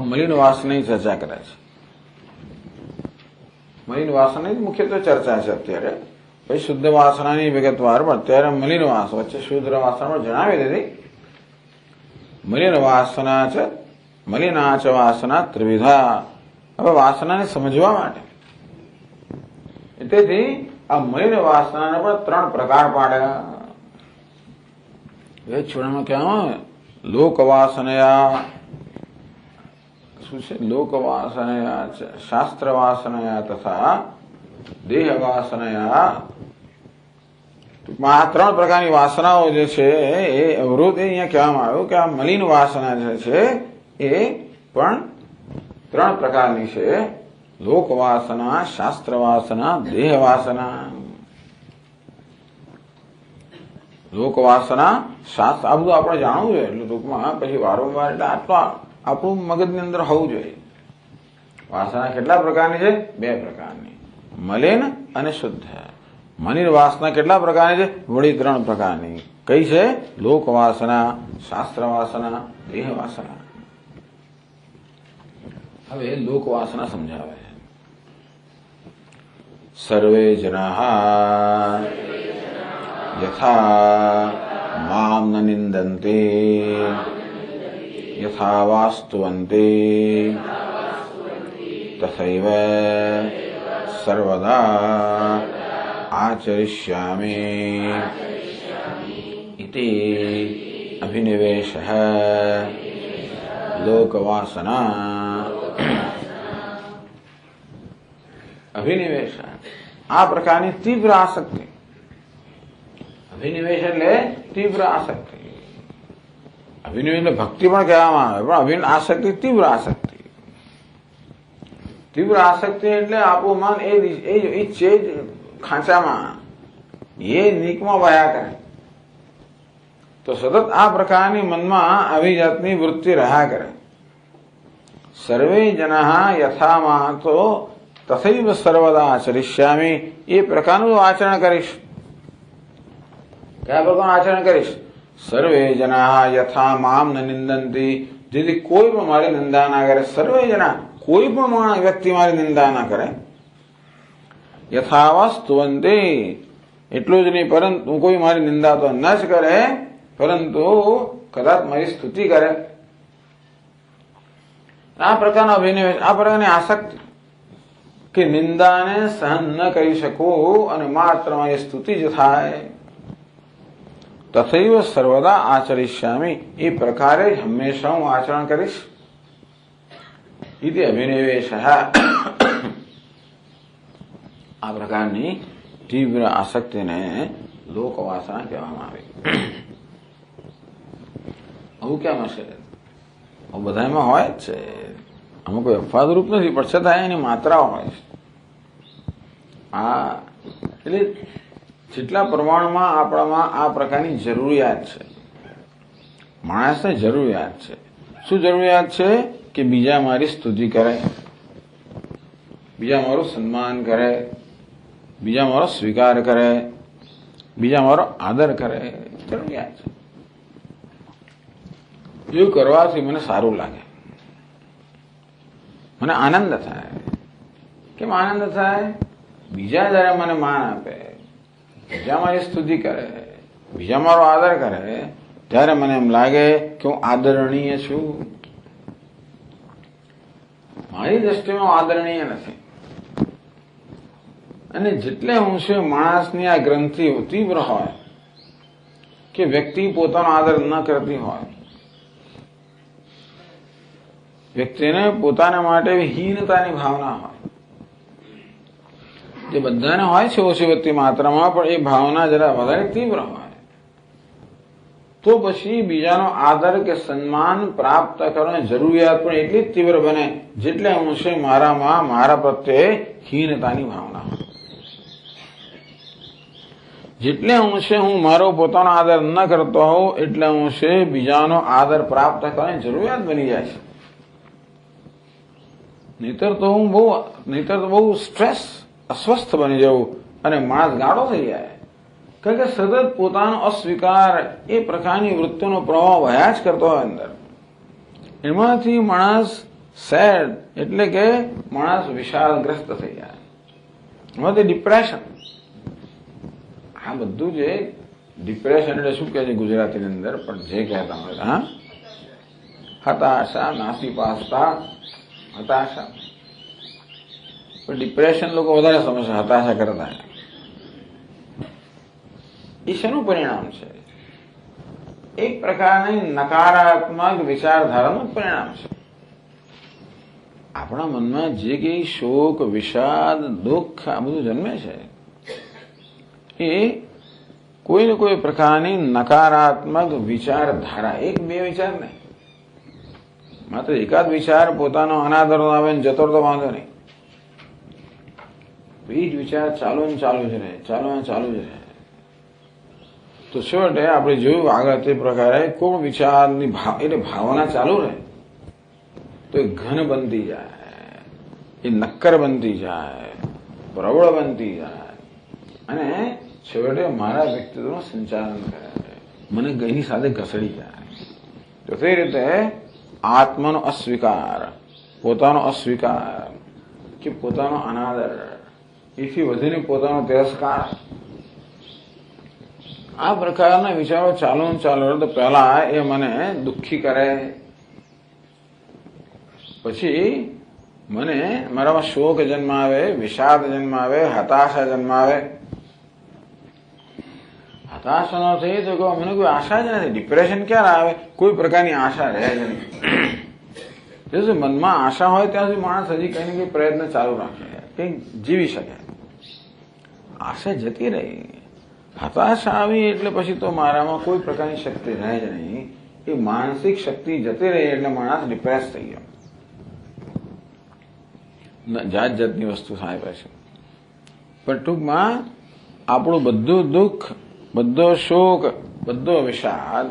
મલિન વાસનાની ચર્ચા કરે છે. મલિન વાસનાની મુખ્યત્વે ચર્ચા છે અત્યારે. પછી શુદ્ધ વાસનાની વિગતવાર, પણ અત્યારે મલિન વાસ વચ્ચે શુદ્ધ વાસના પણ જણાવી દીધી. મલિન વાસના છે, મલિના ચ વાસના ત્રિવિધા. હવે વાસનાને સમજવા માટે તેથી આ મલિન વાસનાને પણ 3 પ્રકાર પાડ્યા. એ છોડમાં ક્યાં લોકવાસનયા શું છે? લોકવાસનયા છે, શાસ્ત્ર વાસનયા તથા દેહ વાસનયા. આ 3 પ્રકારની વાસનાઓ જે છે એ અવરોધ અહીંયા કહેવામાં આવ્યું કે આ મલિન વાસના જે છે એ પણ 3 પ્રકારની છે. લોક વાસના, શાસ્ત્ર વાસના, દેહ વાસના. લોક વાસના, શાસ્ત્ર, આ બધું આપણે જાણવું જોઈએ. એટલે ટૂંકમાં પછી વારંવાર એટલે આટલું આપણું મગજની અંદર હોવું જોઈએ. વાસના કેટલા પ્રકારની છે? 2 પ્રકારની, મલિન અને શુદ્ધ. મલિન વાસના કેટલા પ્રકારની છે? વળી 3 પ્રકારની. કઈ છે? લોક વાસના, શાસ્ત્ર વાસના, દેહ વાસના. હવે લોક વાસના સમજાવે. સર્વે જનાઃ યથા મામ ન નિંદન્તે યથા વાસ્તુવન્તે તથૈવ સર્વદા આચરિષ્યામિ ઇતિ અભિનિવેશઃ લોકવાસના. અભિનિવેશ આ પ્રકારની તીવ્ર આસક્તિ. અભિનિવેશ એટલે તીવ્ર આસક્તિ. અભિનિવેશ એટલે ભક્તિ પણ કહેવામાં આવે, પણ અભિન આસક્તિ તીવ્ર આસક્તિ. તીવ્ર આસક્તિ એટલે આપણું મન એ ચેજ ખાંચામાં એ નીકમાં વયા કરે. તો સતત આ પ્રકારની મનમાં આવી જાતની વૃત્તિ રહ્યા કરે. સર્વે જનાઃ યથામાં તો તથૈવ સર્વદા આચરિષ્યામિ, એ પ્રકારનું આચરણ કરીશ. કયા પ્રકારનું આચરણ કરીશ? સર્વે જનાઃ યથા મામ ન નિંદંતિ, જેથી કોઈ પણ મારી નિંદા ના કરે. સર્વે જના, કોઈ પણ વ્યક્તિ મારી નિંદા ના કરે. યથાવા સ્તુવંતે, એટલું જ નહીં પરંતુ કોઈ મારી નિંદા તો ન જ કરે, પરંતુ કદાચ મારી સ્તુતિ કરે. આ પ્રકારનો અભિનિવેશ, આ પ્રકારની આસક્તિ કે નિંદાને સહન ન કરી શકું અને માત્ર મારી સ્તુતિ જ થાય. તથૈવ સર્વદા આચરિષ્યામિ, એ પ્રકારે જ હંમેશા હું આચરણ કરીશ. ઇતિ અભિનિવેશ. આ પ્રકારની તીવ્ર આસક્તિને લોકવાસના કહેવામાં આવે. આવું કેમ હશે? બધામાં હોય જ છે. આમાં કોઈ અપવાદરૂપ નથી, પણ છતાં એની માત્રાઓ હોય છે. એટલે જેટલા પ્રમાણમાં આપણામાં આ પ્રકારની જરૂરિયાત છે, માણસને જરૂરિયાત છે. શું જરૂરિયાત છે? કે બીજા મારી સ્તુતિ કરે, બીજા મારું સન્માન કરે, બીજા મારો સ્વીકાર કરે, બીજા મારો આદર કરે. જરૂરિયાત છે. એવું કરવાથી મને સારું લાગે, મને આનંદ થાય. કેમ આનંદ થાય? બીજા જયારે મને માન આપે, બીજા મારી સ્તુતિ કરે, બીજા મારો આદર કરે, ત્યારે મને એમ લાગે કે હું આદરણીય છું. મારી દ્રષ્ટિમાં હું આદરણીય નથી. અને જેટલે હું છું, માણસની આ ગ્રંથિ તીવ્ર હોય કે વ્યક્તિ પોતાનો આદર ન કરતી હોય, વ્યક્તિને પોતાના માટે હીનતાની ભાવના હોય, જે બધાને હોય છે ઓછી વત્તી માત્રામાં, પણ એ ભાવના જરા વધારે તીવ્ર હોય, તો પછી બીજાનો આદર કે સન્માન પ્રાપ્ત કરવાની જરૂરિયાત પણ એટલી જ તીવ્ર બને જેટલે અંશે મારામાં મારા પ્રત્યે હીનતાની ભાવના હોય. જેટલે અંશે હું મારો પોતાનો આદર ન કરતો હોઉં, એટલે અંશે બીજાનો આદર પ્રાપ્ત કરવાની જરૂરિયાત બની જાય છે. નહીતર તો બહુ સ્ટ્રેસ, અસ્વસ્થ બની જવું અને માણસ ગાળો થઈ જાય. કારણ કે સતત પોતાનો અસ્વીકાર, એ પ્રકારની વૃત્તિનો પ્રવાહ વહ્યા જ કરતો હોય અંદર. એમાંથી માણસ સેડ, એટલે કે માણસ વિષાદગ્રસ્ત થઈ જાય. એમાંથી ડિપ્રેશન. આ બધું જે ડિપ્રેશન એટલે શું કહે છે ગુજરાતીની અંદર, પણ જે કહેતા હોય, હા, હતાશા, નાસીપાસતા, હતાશા. પણ ડિપ્રેશન લોકો વધારે સમજે હતાશા કરતા. એ શેનું પરિણામ છે? એક પ્રકારની નકારાત્મક વિચારધારાનું પરિણામ છે. આપણા મનમાં જે કઈ શોક, વિષાદ, દુઃખ આ બધું જન્મે છે, એ કોઈને કોઈ પ્રકારની નકારાત્મક વિચારધારા, એક બે વિચાર નહીં, માત્ર એકાદ વિચાર પોતાનો અનાદર આવે ને જતો તો વાંધો નહીં. એ જ વિચાર ચાલુ જ રહે, ચાલુ જ રહે. તો છેવટે આપણે જોયું આગળ તે પ્રકારે કોઈ વિચારની એટલે ભાવના ચાલુ રહે તો એ ઘન બનતી જાય, એ નક્કર બનતી જાય, પ્રબળ બનતી જાય અને છેવટે મારા વ્યક્તિત્વનું સંચાલન કરે, મને એની સાથે ઘસડી જાય. તો તે રીતે આત્માનો અસ્વીકાર, પોતાનો અસ્વીકાર કે પોતાનો અનાદર, એથી વધીને પોતાનો તિરસ્કાર. આ પ્રકારના વિચારો ચાલો તો પહેલા એ મને દુઃખી કરે, પછી મને મારામાં શોક જન્માવે, વિષાદ જન્માવે, હતાશા જન્માવે. હતાશા ન થઈ તો મને કોઈ આશા જ નથી. ડિપ્રેશન ક્યારે આવે? કોઈ પ્રકારની આશા રહે જ નહીં. જ્યાં સુધી મનમાં આશા હોય ત્યાં સુધી માણસ હજી કઈ ને કઈ પ્રયત્ન ચાલુ રાખે, કંઈક જીવી શકે. આશા જતી રહી, હતાશા આવી એટલે પછી તો મારામાં કોઈ પ્રકારની શક્તિ રહે જ નહીં. એ માનસિક શક્તિ જતી રહી એટલે માણસ ડિપ્રેસ થઈ ગયો. જાત જાતની વસ્તુ થાય પછી. પણ ટૂંકમાં આપણું બધું દુઃખ, બધો શોક, બધો વિષાદ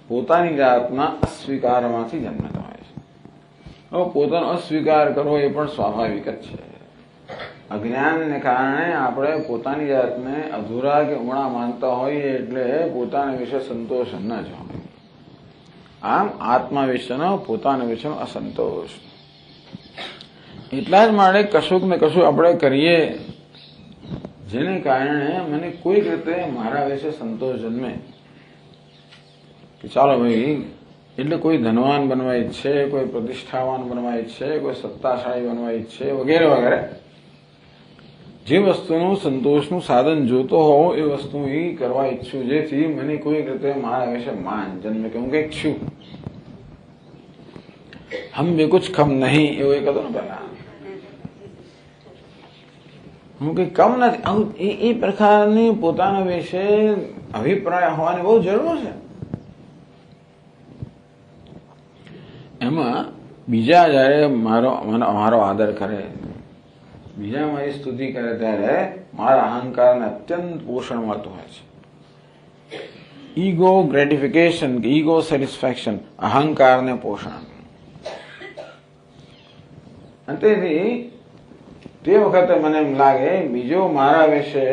પોતાની જાતના અસ્વીકારમાંથી જન્મતો હોય છે. હવે પોતાનો અસ્વીકાર કરવો એ પણ સ્વાભાવિક જ છે. અજ્ઞાનને કારણે આપણે પોતાની જાતને અધૂરા કે ઉમણા માનતા હોઈએ એટલે પોતાના વિશે સંતોષ ન જ હોય. આમ આત્મા વિશેનો, પોતાના વિશેનો અસંતોષ. એટલા જ માટે કશુંક ને કશું આપણે કરીએ જેને કારણે મને કોઈક રીતે મારા વિશે સંતોષ જન્મે કે ચાલો ભાઈ, એટલે કોઈ ધનવાન બનવા ઈચ્છે, કોઈ પ્રતિષ્ઠાવાન બનવા ઈચ્છે, કોઈ સત્તાશાળી બનવા ઈચ્છે વગેરે વગેરે. જે વસ્તુનું સંતોષનું સાધન જોતો હોઉં એ વસ્તુ હું કરવા ઈચ્છું, જેથી મને કોઈક રીતે મારા વિશે માન જન્મે કે હું કંઈક છું. હમ ભી કુછ કમ નહીં એવું એક હતું ને પેલા. હું કઈ કમ નથી. એ પ્રકારની પોતાના વિશે અભિપ્રાય હોવાની બહુ જરૂર છે. એમાં બીજા જયારે મારો આદર કરે, બીજા મારી સ્તુતિ કરે ત્યારે મારા અહંકારને અત્યંત પોષણ મળતું હોય છે. ઈગો ગ્રેટિફિકેશન, ઈગો સેટિસ્ફેક્શન, અહંકારને પોષણ. તેથી તે વખતે મને એમ લાગે બીજો મારા વિશે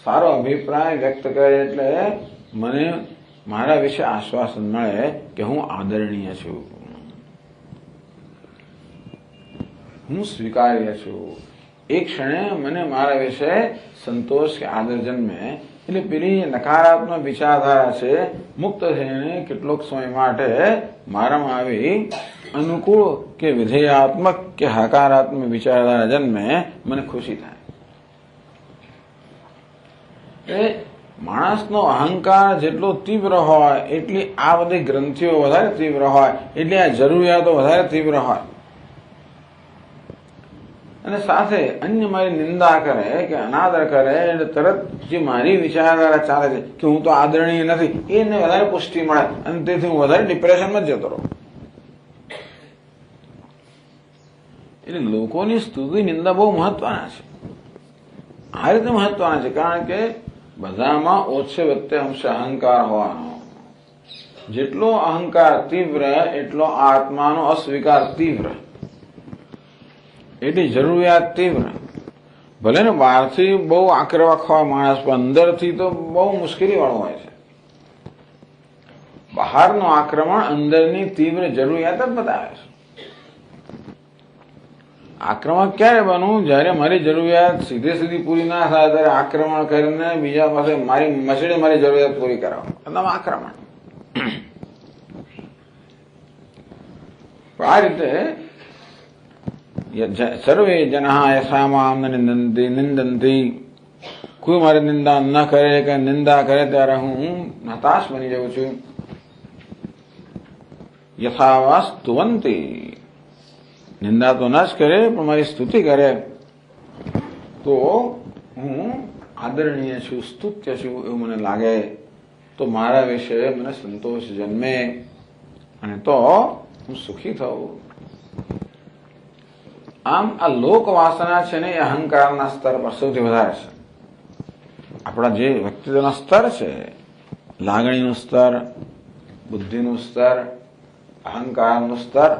સારો અભિપ્રાય વ્યક્ત કરે એટલે મને મારા વિશે આશ્વાસન મળે કે હું આદરણીય છું, હું સ્વીકાર્ય છું. એક ક્ષણે મને મારા વિશે સંતોષ કે આદર જન્મે એટલે પેલી નકારાત્મક વિચારધારા છે મુક્ત થઈને કેટલોક સમય માટે મારામાં આવી અનુકૂળ કે વિધેયાત્મક કે હકારાત્મક વિચારધારા જન્મે મને ખુશી થાય. એ માણસનો અહંકાર જેટલો તીવ્ર હોય એટલી આ બધી ગ્રંથિઓ વધારે તીવ્ર હોય, એટલે આ જરૂરિયાતો વધારે તીવ્ર હોય. અને સાથે અન્ય મારી નિંદા કરે કે અનાદર કરે એટલે તરત જે મારી વિચારધારા ચાલે છે કે હું તો આદરણીય નથી, એને વધારે પુષ્ટિ મળે અને તેથી હું વધારે ડિપ્રેશનમાં જ જતો રહું. એટલે લોકોની સ્તુતિ નિંદા બહુ મહત્વના છે. આ રીતે મહત્વના છે કારણ કે બધામાં ઓછે વચ્ચે અંશે અહંકાર હોવાનો. જેટલો અહંકાર તીવ્ર એટલો આત્માનો અસ્વીકાર તીવ્ર, એટલી જરૂરિયાત તીવ્ર. ભલે ને બહારથી બહુ આક્રમક હોય માણસ, પણ અંદરથી તો બહુ મુશ્કેલી વાળું હોય છે. બહારનું આક્રમણ અંદરની તીવ્ર જરૂરિયાત જ બતાવે છે. આક્રમક ક્યારે બનવું? જયારે મારી જરૂરિયાત સીધી પૂરી ના થાય ત્યારે આક્રમણ કરીને બીજા પાસે મારી મસળે મારી જરૂરિયાત પૂરી કરાવો, એટલે આક્રમણ. આ રીતે સર્વે જના યથા મામ નિંદંતી. કોઈ મારી નિંદા ન કરે કે નિંદા કરે ત્યારે હું હતાશ બની જાઉં છું. યથાવા સ્તુવંતી, નિંદા તો ન જ કરે પણ મારી સ્તુતિ કરે તો હું આદરણીય છું, સ્તુત્ય છું એવું મને લાગે, તો મારા વિશે મને સંતોષ જન્મે અને તો હું સુખી થઉં. આમ આ લોક વાસના છે ને એ અહંકારના સ્તર પર સૌથી વધારે છે. આપણા જે વ્યક્તિત્વના સ્તર છે, લાગણીનું સ્તર, બુદ્ધિનું સ્તર, અહંકારનું સ્તર,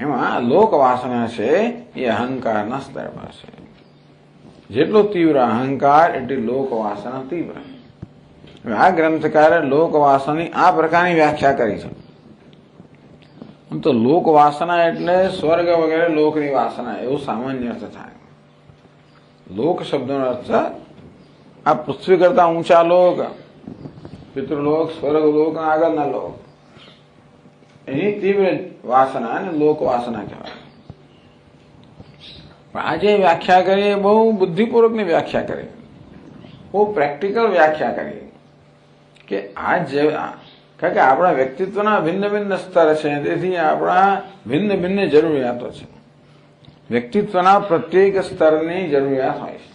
એમાં લોક વાસના છે એ અહંકારના સ્તર પર છે. જેટલો તીવ્ર અહંકાર એટલી લોક વાસના તીવ્ર. આ ગ્રંથકારે લોક વાસનાની આ પ્રકારની વ્યાખ્યા કરી છે. આમ તો લોક વાસના એટલે સ્વર્ગ વગેરે લોકની વાસના એવું સામાન્ય અર્થ થાય. લોક શબ્દનો અર્થ આ પૃથ્વી કરતા ઊંચા લોક, પિતૃલોક, સ્વર્ગલોક, આગળના લોક, એની તીવ્ર વાસના અને લોક વાસના કહેવાય. પણ આજે વ્યાખ્યા કરીએ બહુ બુદ્ધિપૂર્વકની વ્યાખ્યા કરી, બહુ પ્રેક્ટિકલ વ્યાખ્યા કરી કે કારણ કે આપણા વ્યક્તિત્વના ભિન્ન ભિન્ન સ્તર છે, તેથી આપણા ભિન્ન ભિન્ન જરૂરિયાતો છે. વ્યક્તિત્વના પ્રત્યેક સ્તરની જરૂરિયાત હોય છે.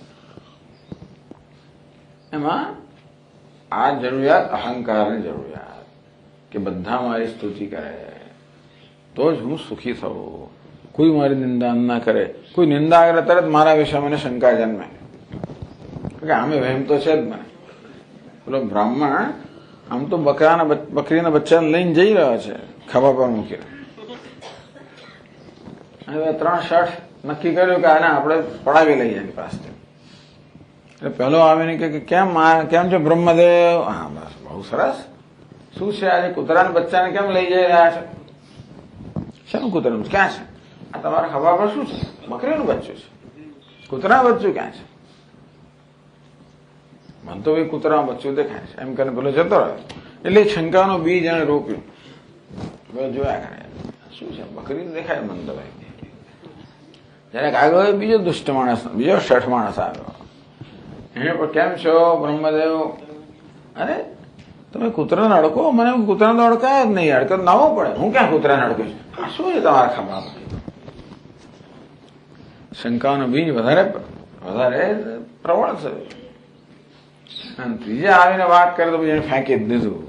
એમાં આ જરૂરિયાત અહંકારની જરૂરિયાત, કે બધા મારી સ્તુતિ કરે તો જ હું સુખી થવું, કોઈ મારી નિંદા ના કરે. કોઈ નિંદા કરે તરત મારા વિશે મને શંકા જન્મે, કે આમે વહેમ તો છે જ મને. પેલો બ્રાહ્મણ આમ તો બકરીના બચ્ચાને લઈને જઈ રહ્યો છે ખભા પર મૂકીને, હવે 3 શર્ટ નક્કી કર્યું કે આને આપણે પડાવી લઈએ એની પાસે. એટલે પહેલો આવીને કે કેમ છે બ્રહ્મદેવ? હા બસ બહુ સરસ. શું છે આજે કૂતરાના બચ્ચાને કેમ લઈ જઈ રહ્યા છે? શાનું કૂતરાનું? ક્યાં છે? આ તમારા ખભા પર શું છે? બકરીનું બચ્ચું છે. કૂતરાનું બચ્ચું ક્યાં છે? મને તો ભાઈ કૂતરાનું બચ્ચું દેખાય છે એમ કરીને પેલો જતો રહ્યો. એટલે શંકાનો બીજ એને રોપ્યું. જોયા કરે શું છે, બકરી દેખાય મને તો ભાઈ. જયારે આગળ બીજો દુષ્ટ માણસ, બીજો શઠ માણસ આવ્યો. એને પણ કેમ છો બ્રહ્મદેવ? અરે તમે કૂતરાને અડકો? મને કૂતરાને અડકાય જ નહીં, અડકો નાવો પડે. હું ક્યાં કૂતરાને અડકું છું? આ શું છે તમારા ખભામાં? શંકાનો બીજ વધારે પ્રબળ છે. અને ત્રીજા આવીને વાત કરે તો પછી એને ફેંકી જ દીધું.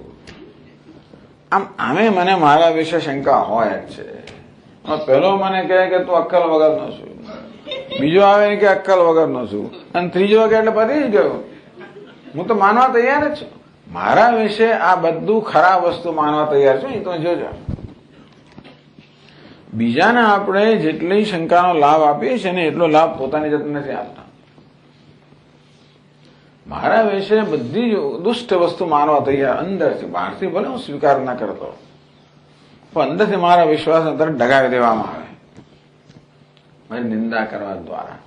આમે મને મારા વિશે શંકા હોય જ છે. પેલો મને કહે કે તું અક્કલ વગરનો છું, બીજો આવે કે અક્કલ વગરનો છું, અને ત્રીજો કે એટલે પતી જ ગયો. હું તો માનવા તૈયાર જ છું. મારા વિશે આ બધું ખરાબ વસ્તુ માનવા તૈયાર છું. એ તો જોજો. બીજાને આપણે જેટલી શંકાનો લાભ આપીએ છીએ ને એટલો લાભ પોતાની જાતને નથી આપતા. મારા વિશે બધી દુષ્ટ વસ્તુ માનવા તૈયાર અંદરથી, બહારથી ભલે હું સ્વીકાર ના કરતો, પણ અંદરથી મારા વિશ્વાસને તરત ડગાવી દેવામાં આવે મારી નિંદા કરવા દ્વારા.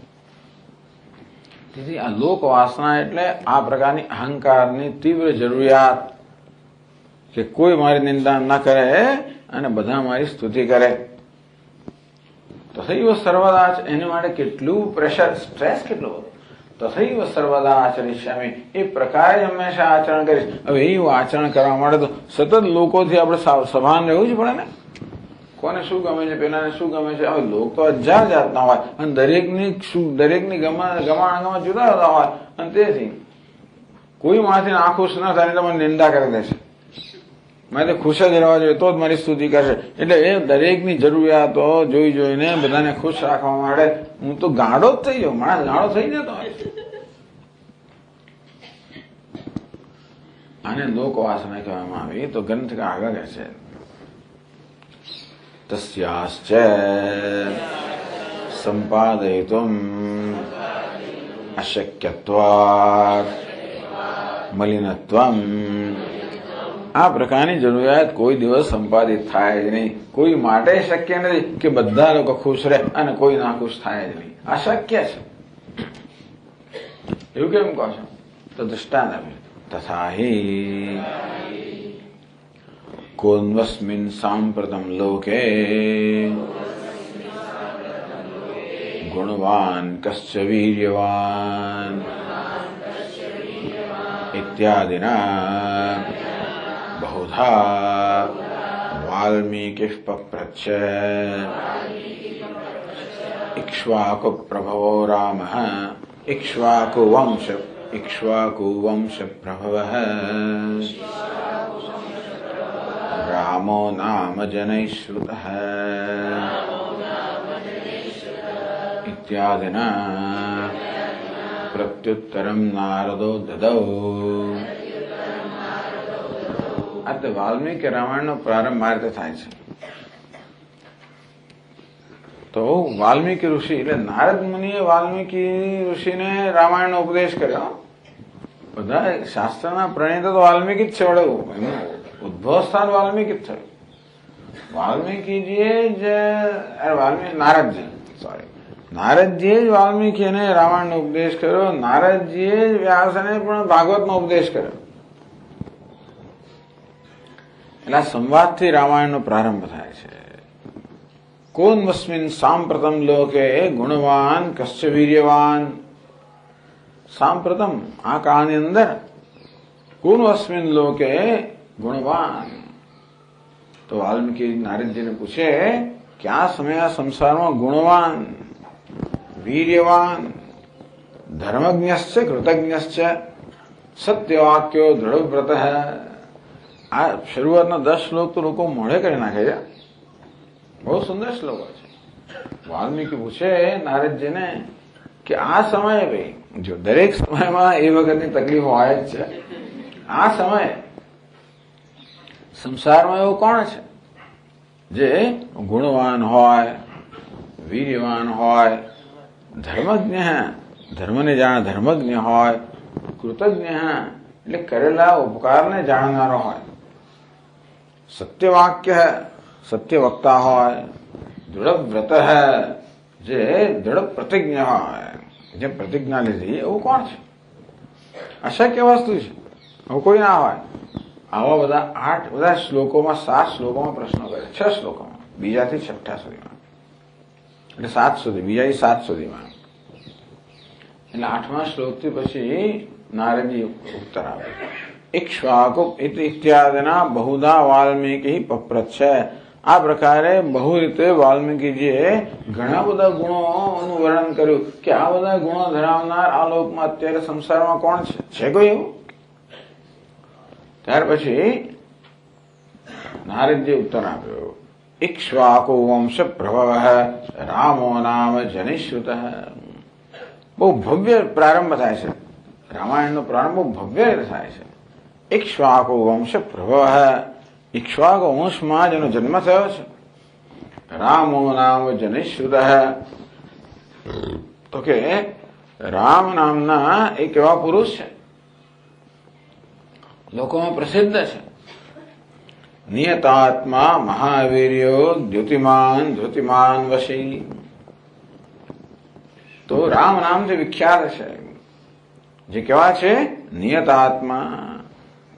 તેથી આ લોક વાસના એટલે આ પ્રકારની અહંકારની તીવ્ર જરૂરિયાત, કે કોઈ મારી નિંદા ના કરે અને બધા મારી સ્તુતિ કરે. તથૈવ સર્વદા, એને માટે કેટલું પ્રેશર, સ્ટ્રેસ કેટલું બધું. તથૈવ સર્વદા આચરિષ્યામિ, એ પ્રકારે હંમેશા આચરણ કરીશ. હવે એવું આચરણ કરવા માટે તો સતત લોકોથી આપણે સભાન રહેવું જ પડે ને. કોને શું ગમે છે, પેલાને શું ગમે છે. હવે લોકો તો 1000 જાતના હોય અને દરેકની ગમાણ જુદા જુદા હોય, અને તેથી કોઈ મારાથી નાખુશ ના થાય તો મને નિંદા કરી દેશે. મારે ખુશ જ રહેવા જોઈએ તો જ મારી સ્તુતિ કરશે. એટલે એ દરેકની જરૂરિયાતો જોઈને બધાને ખુશ રાખવા માટે હું તો ગાંડો જ થઈ જાઉં. માણસ ગાંડો થઈ જતો હોય. આને લોક વાસના કહેવામાં આવી. તો ગ્રંથ આગળ કહે છે તસ્યાશ્ચ સંપાદયિતુમ અશક્યત્વાત મલિનત્વમ. આ પ્રકારની જરૂરિયાત કોઈ દિવસ સંપાદિત થાય જ નહીં. કોઈ માટે શક્ય નથી કે બધા લોકો ખુશ રહે અને કોઈ ના ખુશ થાય જ નહીં. અશક્ય છે. એવું કેમ કહો છો? તો દૃષ્ટાંત આપે. તથા હિ કોન્વસ્મિન સાંપ્રતમ લોકે ગુણવાન કશ્ચ વીર્યવાન ઇત્યાદિના બહુધા વાલ્મીકિઃ પપ્રચ્છ ઇક્ષ્વાકુ પ્રભવો રામઃ ઇક્ષ્વાકુ વંશ પ્રભવઃ રામો નામ જનૈઃ શ્રુતઃ ઇત્યાદિના પ્રત્યુત્તરમ નારદો દદૌ. આ તો વાલ્મીકી રામાયણનો પ્રારંભ આ રીતે થાય છે. તો વાલ્મીકી ઋષિ એટલે નારદ મુનિએ વાલ્મીકી ઋષિને રામાયણનો ઉપદેશ કર્યો. બધા શાસ્ત્રના પ્રણેતા તો વાલ્મીકી જ છે. વડે એનું ઉદ્ભવ સ્થાન વાલ્મીકી જ થયું. વાલ્મીકીજીએ નારદજી નારદજીએ જ વાલ્મીકીને રામાયણનો ઉપદેશ કર્યો, નારદજીએ જ વ્યાસને પણ ભાગવતનો ઉપદેશ કર્યો. એટલે સંવાદથી રામાયણનો પ્રારંભ થાય છે. કોન્વસ્મિન સાંપ્રતમ લોકે ગુણવાન કશ્ચ વીર્યવાન. સાંપ્રતમ આ કાળની અંદર કોન્વસ્મિન લોકે ગુણવાન. તો વાલ્મીકી નારદજીને પૂછે કે આ સમય આ સંસારમાં ગુણવાન, વીર્યવાન, ધર્મજ્ઞશ્ચ કૃતજ્ઞશ્ચ, સત્યવાક્યો દૃઢવ્રત. આ શરૂઆતના 10 શ્લોક તો લોકો મોઢે કરી નાખે છે. બહુ સુંદર શ્લોકો છે. વાલ્મીકી પૂછે નારદજીને કે આ સમયે, ભાઈ જો દરેક સમયમાં એ વખતની તકલીફ હોય જ છે, આ સમયે સંસારમાં એવું કોણ છે જે ગુણવાન હોય, વીર્યવાન હોય, ધર્મજ્ઞ, ધર્મને જાણ ધર્મજ્ઞ હોય, કૃતજ્ઞ એટલે કરેલા ઉપકારને જાણનારો હોય, સત્યવાક્ય સત્ય વક્તા હોય, દૃઢ વ્રત જે દૃઢ પ્રતિજ્ઞા હોય, જે પ્રતિજ્ઞા લીધી, એવું કોણ છે? અશક્ય વસ્તુ છે, એવું કોઈ ના હોય. આવા બધા શ્લોકોમાં 7 શ્લોકોમાં પ્રશ્નો કરે, 6 શ્લોકોમાં, બીજાથી 6 સુધીમાં, એટલે 7 સુધી, બીજાથી 7 સુધીમાં. એટલે 8મા શ્લોકથી પછી નારદજી ઉત્તર આવે. ઇક્ષ્વાકુ ઇત્યાદિના બહુધા વાલ્મીકી પપ્રચ્છ. આ પ્રકારે બહુ રીતે વાલ્મીકીજીએ ઘણા બધા ગુણોનું વર્ણન કર્યું કે આ બધા ગુણો ધરાવનાર આ લોકમાં અત્યારે સંસારમાં કોણ છે કોઈ એવું? ત્યાર પછી નારદજી ઉત્તર આપ્યો. ઇક્ષ્વાકુ વંશ પ્રભવ રામો નામ જનિશ્રુત. બહુ ભવ્ય પ્રારંભ થાય છે. રામાયણનો પ્રારંભ બહુ ભવ્ય રીતે થાય છે. ઇક્ષ્વાકુ વંશ પ્રભવ. ઇક્ષ્વાકુ વંશમાં જેનો જન્મ થયો છે. રામો નામ જનિશ્રુત. તો કે રામ નામના એક એવા પુરુષ છે, લોકોમાં પ્રસિદ્ધ છે. નિયતાત્મા મહાવીર્યો ધૃતિમાન વશી. તો રામ નામથી વિખ્યાત છે. જે કેવા છે? નિયતાત્મા.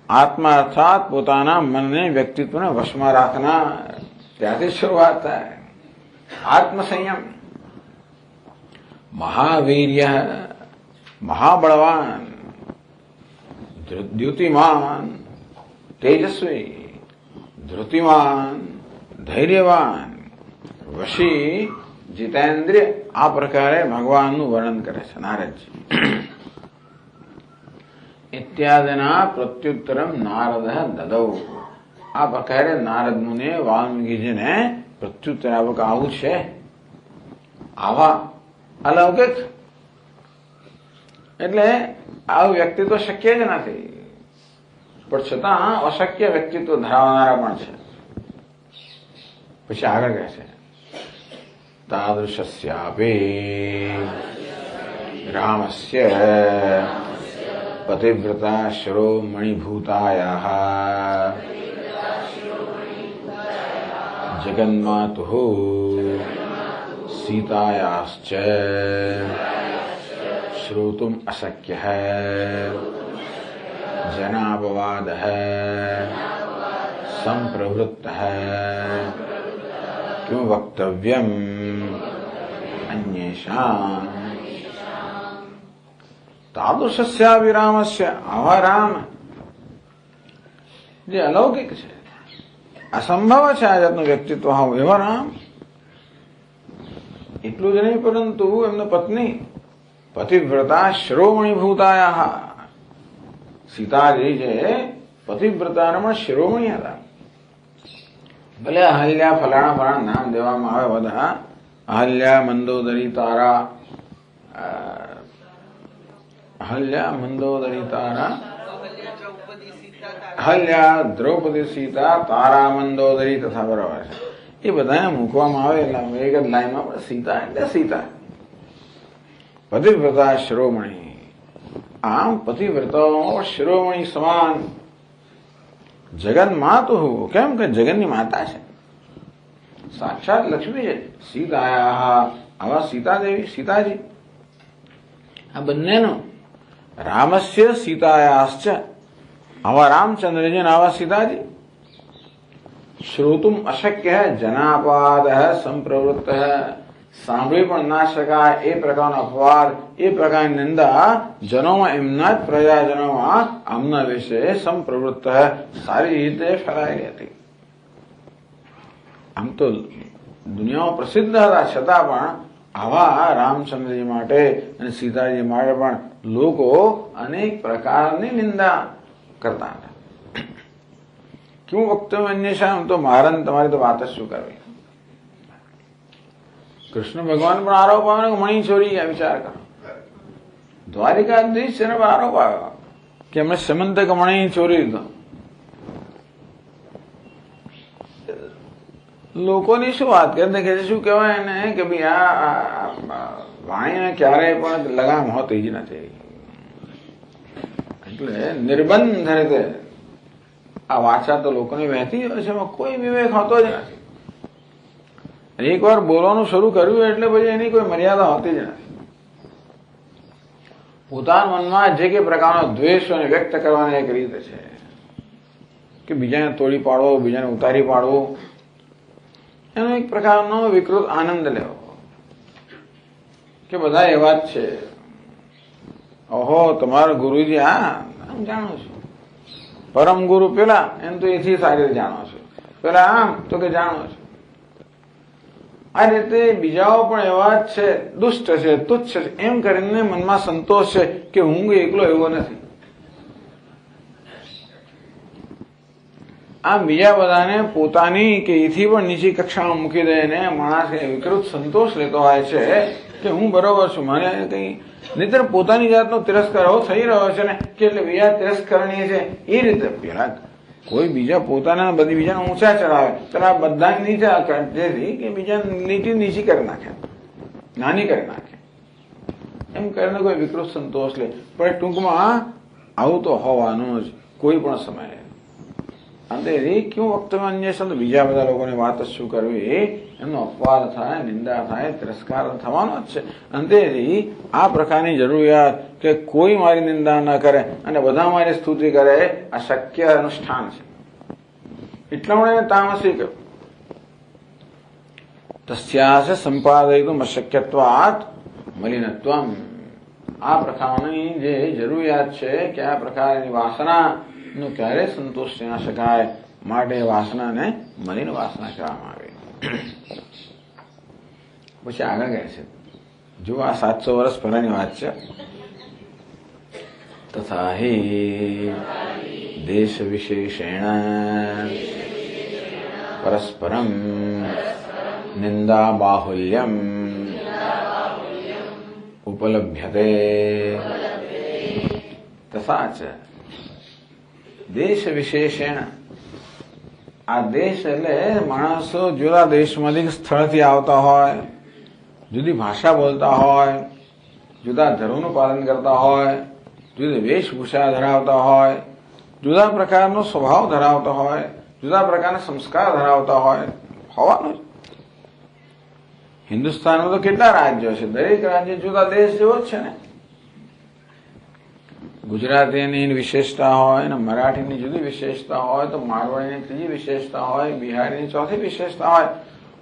આત્મા અર્થાત પોતાના મનને, વ્યક્તિત્વને વશમાં રાખનાર. ત્યાંથી શરૂઆત થાય. આત્મસંયમ. મહાવીર્ય મહાબળવાન, દ્યુતિમાન તેજસ્વી, ધૃતિમાન ધૈર્યવાન, વશી જીતેન્દ્રિય. આ પ્રકારે ભગવાનનું વર્ણન કરે છે નારદજી. ઇત્યાદિના પ્રત્યુત્તરમ નારદ દદૌ. આ પ્રકારે નારદ મુનિ વાલ્મીકીજીને પ્રત્યુત્તર આપ્યું કે આવું છે, આવા અલૌકિક, એટલે આવું વ્યક્તિત્વ શક્ય જ નથી, પણ છતાં અશક્ય વ્યક્તિત્વ ધરાવનારા પણ છે. પછી આગળ કહે છે તાદૃશસ્યાપી રામસ્ય પતિવ્રતા શિરોમણિભૂતાયાઃ જગન્માતુઃ સીતાયાશ્ચ શ્રોતુમ અશક્યઃ જનાપવાદઃ સંપ્રવૃત્તઃ કિમ વક્તવ્યમ અન્યેષાં. તાદૃશસ્યાપી રામસ્ય. આવા રામ જે અલૌકિક છે, અસંભવ છે આ જાતનું વ્યક્તિત્વ હોવું, એવા રામ. એટલું જ નહીં, પરંતુ એમનો પત્ની પતિવ્રતા શિરોમણિભૂતાયાઃ. સીતાજી જે પતિવ્રતાના શિરોમણી હતા. ભલે અહલ્યા ફલાણા ફલાણા નામ દેવામાં આવે બધા, અહલ્યા, મંદોદરી, તારા, અહલ્યા, મંદોદરી, તારા, અહલ્યા, દ્રૌપદી, સીતા, તારા, મંદોદરી તથા બરાબર છે. એ બધાને મૂકવામાં આવે એટલે એક જ લાઈનમાં પણ સીતા એટલે સીતા. પતિવ્રતા શિરોમણી. આમ પતિવ્રતાઓ શિરોમણી સમાન. જગન માતુ. કેમ કે જગનની માતા છે. સાક્ષાત લક્ષ્મી છે. સીતાયા આવા સીતાદેવી સીતાજી આ બંનેનો રામસ્ય સીતાયાશ્ચ આવા રામચંદ્રજી આવા સીતાજી શ્રોતુમ અશક્ય જનાપાદ સંપ્રવૃત્ત સાંભળી પણ ના શકાય એ પ્રકારનો અપવાદ એ પ્રકારની નિંદા જનોમાં એમના જ પ્રજાજનોમાં આમના વિશે સંપ્રવૃત્ત સારી રીતે ફેલાયેલી હતી. આમ તો દુનિયામાં પ્રસિદ્ધ હતા છતાં પણ આવા રામચંદ્રજી માટે અને સીતાજી માટે પણ લોકો અનેક પ્રકારની નિંદા કરતા હતા. ક્યું વક્તવ્ય અન્યશામ તો મહારાજ તમારી તો વાત જ શું કરવી. કૃષ્ણ ભગવાન પણ આરોપ આવ્યો મણી ચોરી ગયા. વિચાર કરો, દ્વારિકાધીશ છે ને આરોપ આવ્યો કે એમણે સમંતક મણી ચોરી લીધો. લોકોની શું વાત કરે કે શું કહેવાય ને કે ભાઈ આ વાણીને ક્યારેય પણ લગામ હોતી જ નથી. એટલે નિર્બંધ રીતે આ વાચા તો લોકોને વહેતી હોય છે, એમાં કોઈ વિવેક હોતો જ નથી. એક વાર બોલવાનું શરૂ કર્યું એટલે પછી એની કોઈ મર્યાદા હોતી જ નથી. પોતાના મનમાં જે કે પ્રકારનો દ્વેષ વ્યક્ત કરવાની એક રીત છે કે બીજાને તોડી પાડવો, બીજાને ઉતારી પાડવો, એનો એક પ્રકારનો વિકૃત આનંદ લેવો કે બધા એવા જ છે. ઓહો તમારો ગુરુજી આમ જાણો છો, પરમ ગુરુ પેલા એમ તો એથી સારી રીતે જાણો છો, પેલા આમ તો કે જાણો છો. આ રીતે બીજાઓ પણ એવા જ છે, દુષ્ટ છે, તુચ્છ છે એમ કરીને મનમાં સંતોષ છે કે હું એકલો એવો નથી. આમ બીજા બધાને પોતાની કે એથી પણ નીચી કક્ષામાં મૂકી દઈને માણસ વિકૃત સંતોષ લેતો હોય છે કે હું બરોબર છું, મને કઈ નહીતર પોતાની જાતનો તિરસ્કાર એવો થઈ રહ્યો છે ને કે એટલે બીજા તિરસ્કરણીય છે. એ રીતે પેલા કોઈ બીજા પોતાના બધી બીજાને ઊંચા ચડાવે તો આ બધા નીચા જેથી કે બીજા નીચી કરી નાખે, નાની કરી નાખે, એમ કરીને કોઈ વિકૃત સંતોષ લે. પણ ટૂંકમાં આવું તો હોવાનું જ કોઈ પણ સમયે. અંતે ક્યું વક્તવ્ય અન્ય સંત બીજા બધા લોકોની વાત જ શું કરવી, એમનો અપવાદ થાય, નિંદા થાય, તિરસ્કાર થવાનો જ છે. અંતે આ પ્રકારની જરૂરિયાત કે કોઈ મારી નિંદા ન કરે અને બધા મારી સ્તુતિ કરે આ શક્ય અનુષ્ઠાન છે. એટલા માટે તામસી કહ્યું તસ્યાસ સંપાદયિતુમ અશક્યત્વાત મલિનત્વમ. આ પ્રકારની જે જરૂરિયાત છે કે આ પ્રકારની વાસના નો ક્યારે સંતોષ ના શકાય, માટે વાસનાને મલિન વાસના કહેવામાં આવે. પછી આગળ કહે છે, જો આ 700 વર્ષ પહેલાની વાત છે. તથા હિ દેશ વિશેષેણ પરસ્પરમ નિંદા બાહુલ્યમ ઉપલભ્યતે. તથા ચ દેશ વિશેષેણ. આ દેશ એટલે માણસો જુદા દેશમાંથી સ્થળથી આવતા હોય, જુદી ભાષા બોલતા હોય, જુદા ધર્મનું પાલન કરતા હોય, જુદી વેશભૂષા ધરાવતા હોય, જુદા પ્રકારનો સ્વભાવ ધરાવતા હોય, જુદા પ્રકારના સંસ્કાર ધરાવતા હોય, હોવાનું. હિન્દુસ્તાનમાં તો કેટલા રાજ્યો છે, દરેક રાજ્ય જુદા દેશ જેવો જ છે ને. ગુજરાતીની વિશેષતા હોય ને મરાઠીની જુદી વિશેષતા હોય, તો મારવાડીની ત્રીજી વિશેષતા હોય, બિહારીની ચોથી વિશેષતા હોય,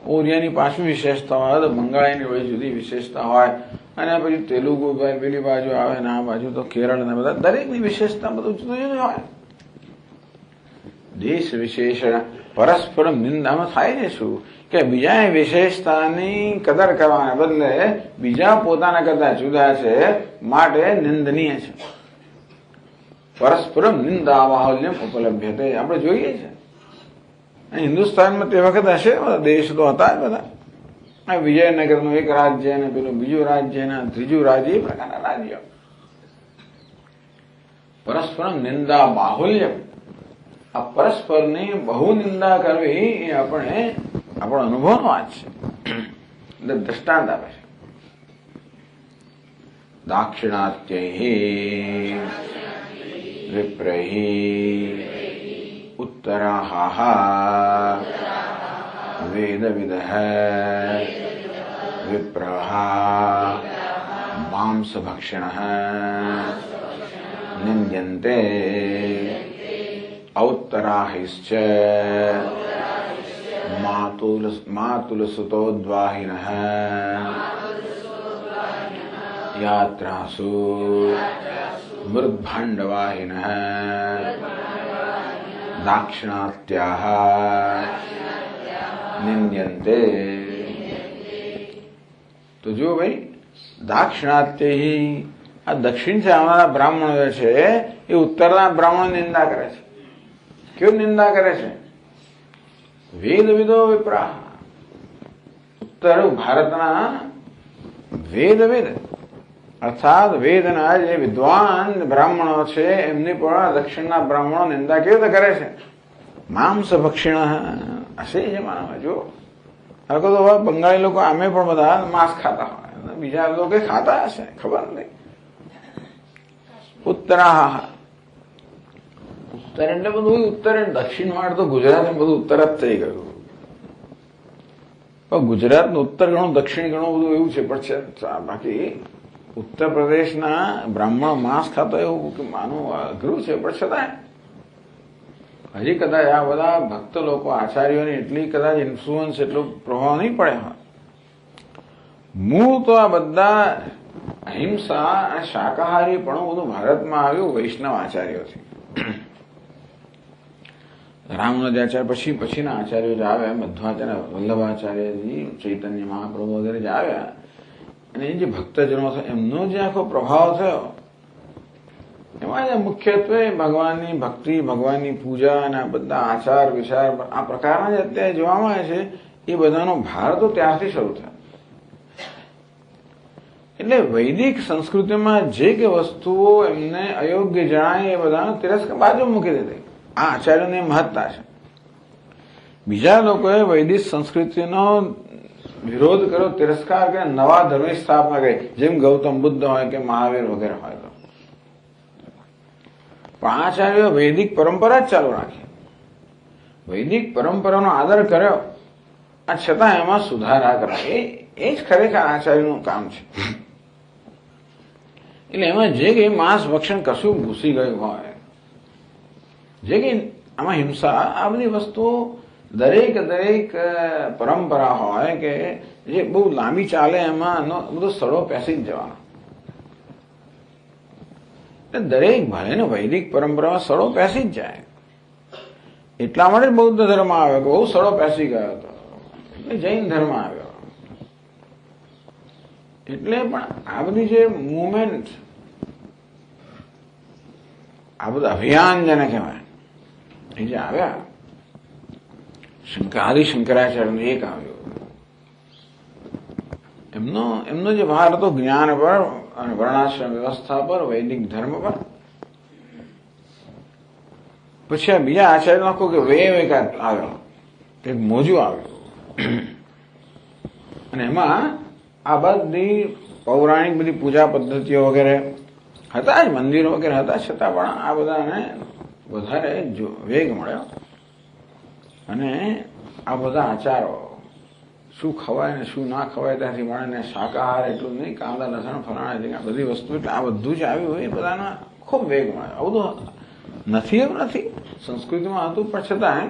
ઓરિયાની પાંચમી વિશેષતા હોય, તો બંગાળીની વળી જુદી વિશેષતા હોય, અને પછી તેલુગુ પેલી બાજુ આવે ને આ બાજુ તો કેરળ ને બધા, દરેકની વિશેષતા બધું જુદું જુદું હોય. દેશ વિશેષણ પરસ્પર નિંદામાં થાય છે શું કે બીજા વિશેષતાની કદર કરવાને બદલે બીજા પોતાના કરતા જુદા છે માટે નિંદનીય છે. પરસ્પરમ નિંદા બાહુલ્યમ ઉપલભ્યતે. આપણે જોઈએ છે હિન્દુસ્તાનમાં તે વખત હશે, દેશ તો હતા બધા, વિજયનગરનું એક રાજ્ય ને પેલું બીજું રાજ્ય ને ત્રીજું રાજ્ય, એ પ્રકારના રાજ્ય. પરસ્પરમ નિંદા બાહુલ્યમ. આ પરસ્પરની બહુ નિંદા કરવી એ આપણે આપણો અનુભવનો વાત છે. એટલે દ્રષ્ટાંત આપે છે. દાક્ષિણાત્યૈ વિપ્રૈ ઉત્તરાહ વેદવિદઃ વિપ્રઃ માંસભક્ષિણઃ નિંદ્યન્તે ઔત્તરાહિશ્ચ માતુલસુતોદ્વાહિનઃ યાત્રાસુ મૃદ્ભાંડવાહિનઃ દાક્ષિણાત્યાઃ નિંદ્યન્તે. તો જો ભાઈ, દાક્ષિણાત્ય, આ દક્ષિણ છે આવનારા બ્રાહ્મણો જે છે એ ઉત્તરના બ્રાહ્મણો નિંદા કરે છે. કેવું નિંદા કરે છે? વેદવિદો વિપ્રાહ. ઉત્તર ભારતના વેદવિદ અર્થાત વેદના જે વિદ્વાન બ્રાહ્મણો છે એમની પણ દક્ષિણના બ્રાહ્મણો નિંદા કેવી રીતે કરે છે? માંસ ભક્ષિણ હશે છે માનવા. જો હરકો તો બંગાળી લોકો આમે પણ બધા માંસ ખાતા હોય, બીજા લોકો ખાતા હશે, ખબર નહીં. ઉત્તરાહ, ઉત્તર એટલે બધું ઉત્તર, દક્ષિણ વાળ તો ગુજરાત બધું ઉત્તર જ થઈ ગયું. પણ ગુજરાતનું ઉત્તર ઘણું, દક્ષિણ ઘણું બધું એવું છે. પણ છે બાકી ઉત્તર પ્રદેશના બ્રાહ્મણ માંસ ખાતા એવું માનવું અઘરું છે. પણ છતાં હજી કદાચ આ બધા ભક્ત લોકો, આચાર્યોની એટલી કદાચ ઇન્ફ્લુઅન્સ, એટલો પ્રભાવ નહીં પડે હોય. મૂળ તો આ બધા અહિંસા, શાકાહારી પણ બધું ભારતમાં આવ્યું વૈષ્ણવ આચાર્યોથી. રામાનુજાચાર્ય પછીના આચાર્યો જે આવ્યા, મધ્વાચાર્ય, વલ્લભાચાર્યજી, ચૈતન્ય મહાપ્રભુ વગેરે જે આવ્યા, અને એ જે ભક્તજનો છે એમનો જે આખો પ્રભાવ થયો, એમાં મુખ્યત્વે ભગવાનની ભક્તિ, ભગવાનની પૂજા અને આ બધા આચાર વિચાર, આ પ્રકારના જે અત્યારે જોવામાં આવે છે, એ બધાનો ભાર તો ત્યારથી શરૂ થયો. એટલે વૈદિક સંસ્કૃતિમાં જે કે વસ્તુઓ એમને અયોગ્ય જણાય એ બધાનો તિરસ્કાર બાજુ મૂકી દીધી. આ આચાર્યોની મહત્તા છે. બીજા લોકોએ વૈદિક સંસ્કૃતિનો વિરોધ કર્યો, તિરસ્કાર કર્યો, નવા ધર્મની સ્થાપના કરી, જેમ ગૌતમ બુદ્ધ હોય કે મહાવીર વગેરે હોય. તો પણ આચાર્યો વૈદિક પરંપરા જ ચાલુ રાખી, વૈદિક પરંપરાનો આદર કર્યો, આ છતાં એમાં સુધારા કરાય. એ જ ખરેખર આચાર્યનું કામ છે. એટલે એમાં જે કંઈ માંસ ભક્ષણ કશું ઘૂસી ગયું હોય, જે કંઈ આમાં હિંસા, આ બધી વસ્તુઓ દરેક પરંપરા હોય કે જે બહુ લાંબી ચાલે, એમાં બધો સડો પેસી જ જવાનો. દરેક ભલે ને વૈદિક પરંપરામાં સડો પેસી જ જાય. એટલા માટે બૌદ્ધ ધર્મ આવ્યો કે બહુ સડો પેસી ગયો હતો, એટલે જૈન ધર્મ આવ્યો. એટલે પણ આ બધી જે મુવમેન્ટ, આ બધું અભિયાન જેને કહેવાય, એ જે આવ્યા, શંકરાચાર્યનો એક આવ્યો, એમનો જે ભાર હતો જ્ઞાન પર અને વર્ણાશ્રમ વ્યવસ્થા પર, વૈદિક ધર્મ પર. પછી આ બીજા આચાર્ય નાખો કે એક આવ્યો, એક મોજું આવ્યું, અને એમાં આ બધી પૌરાણિક બધી પૂજા પદ્ધતિઓ વગેરે હતા જ, મંદિરો વગેરે હતા, છતાં પણ આ બધાને વધારે વેગ મળ્યો. અને આ બધા આચારો, શું ખવાય ને શું ના ખવાય, ત્યાંથી મળે શાકાહાર એટલું નહીં, કાંદા લસણ ફલાણા આ બધી વસ્તુ, એટલે આ બધું જ આવ્યું હોય, એ બધાના ખૂબ વેગ મળે. આવું તો નથી, એવું નથી, સંસ્કૃતિમાં હતું, પણ છતાં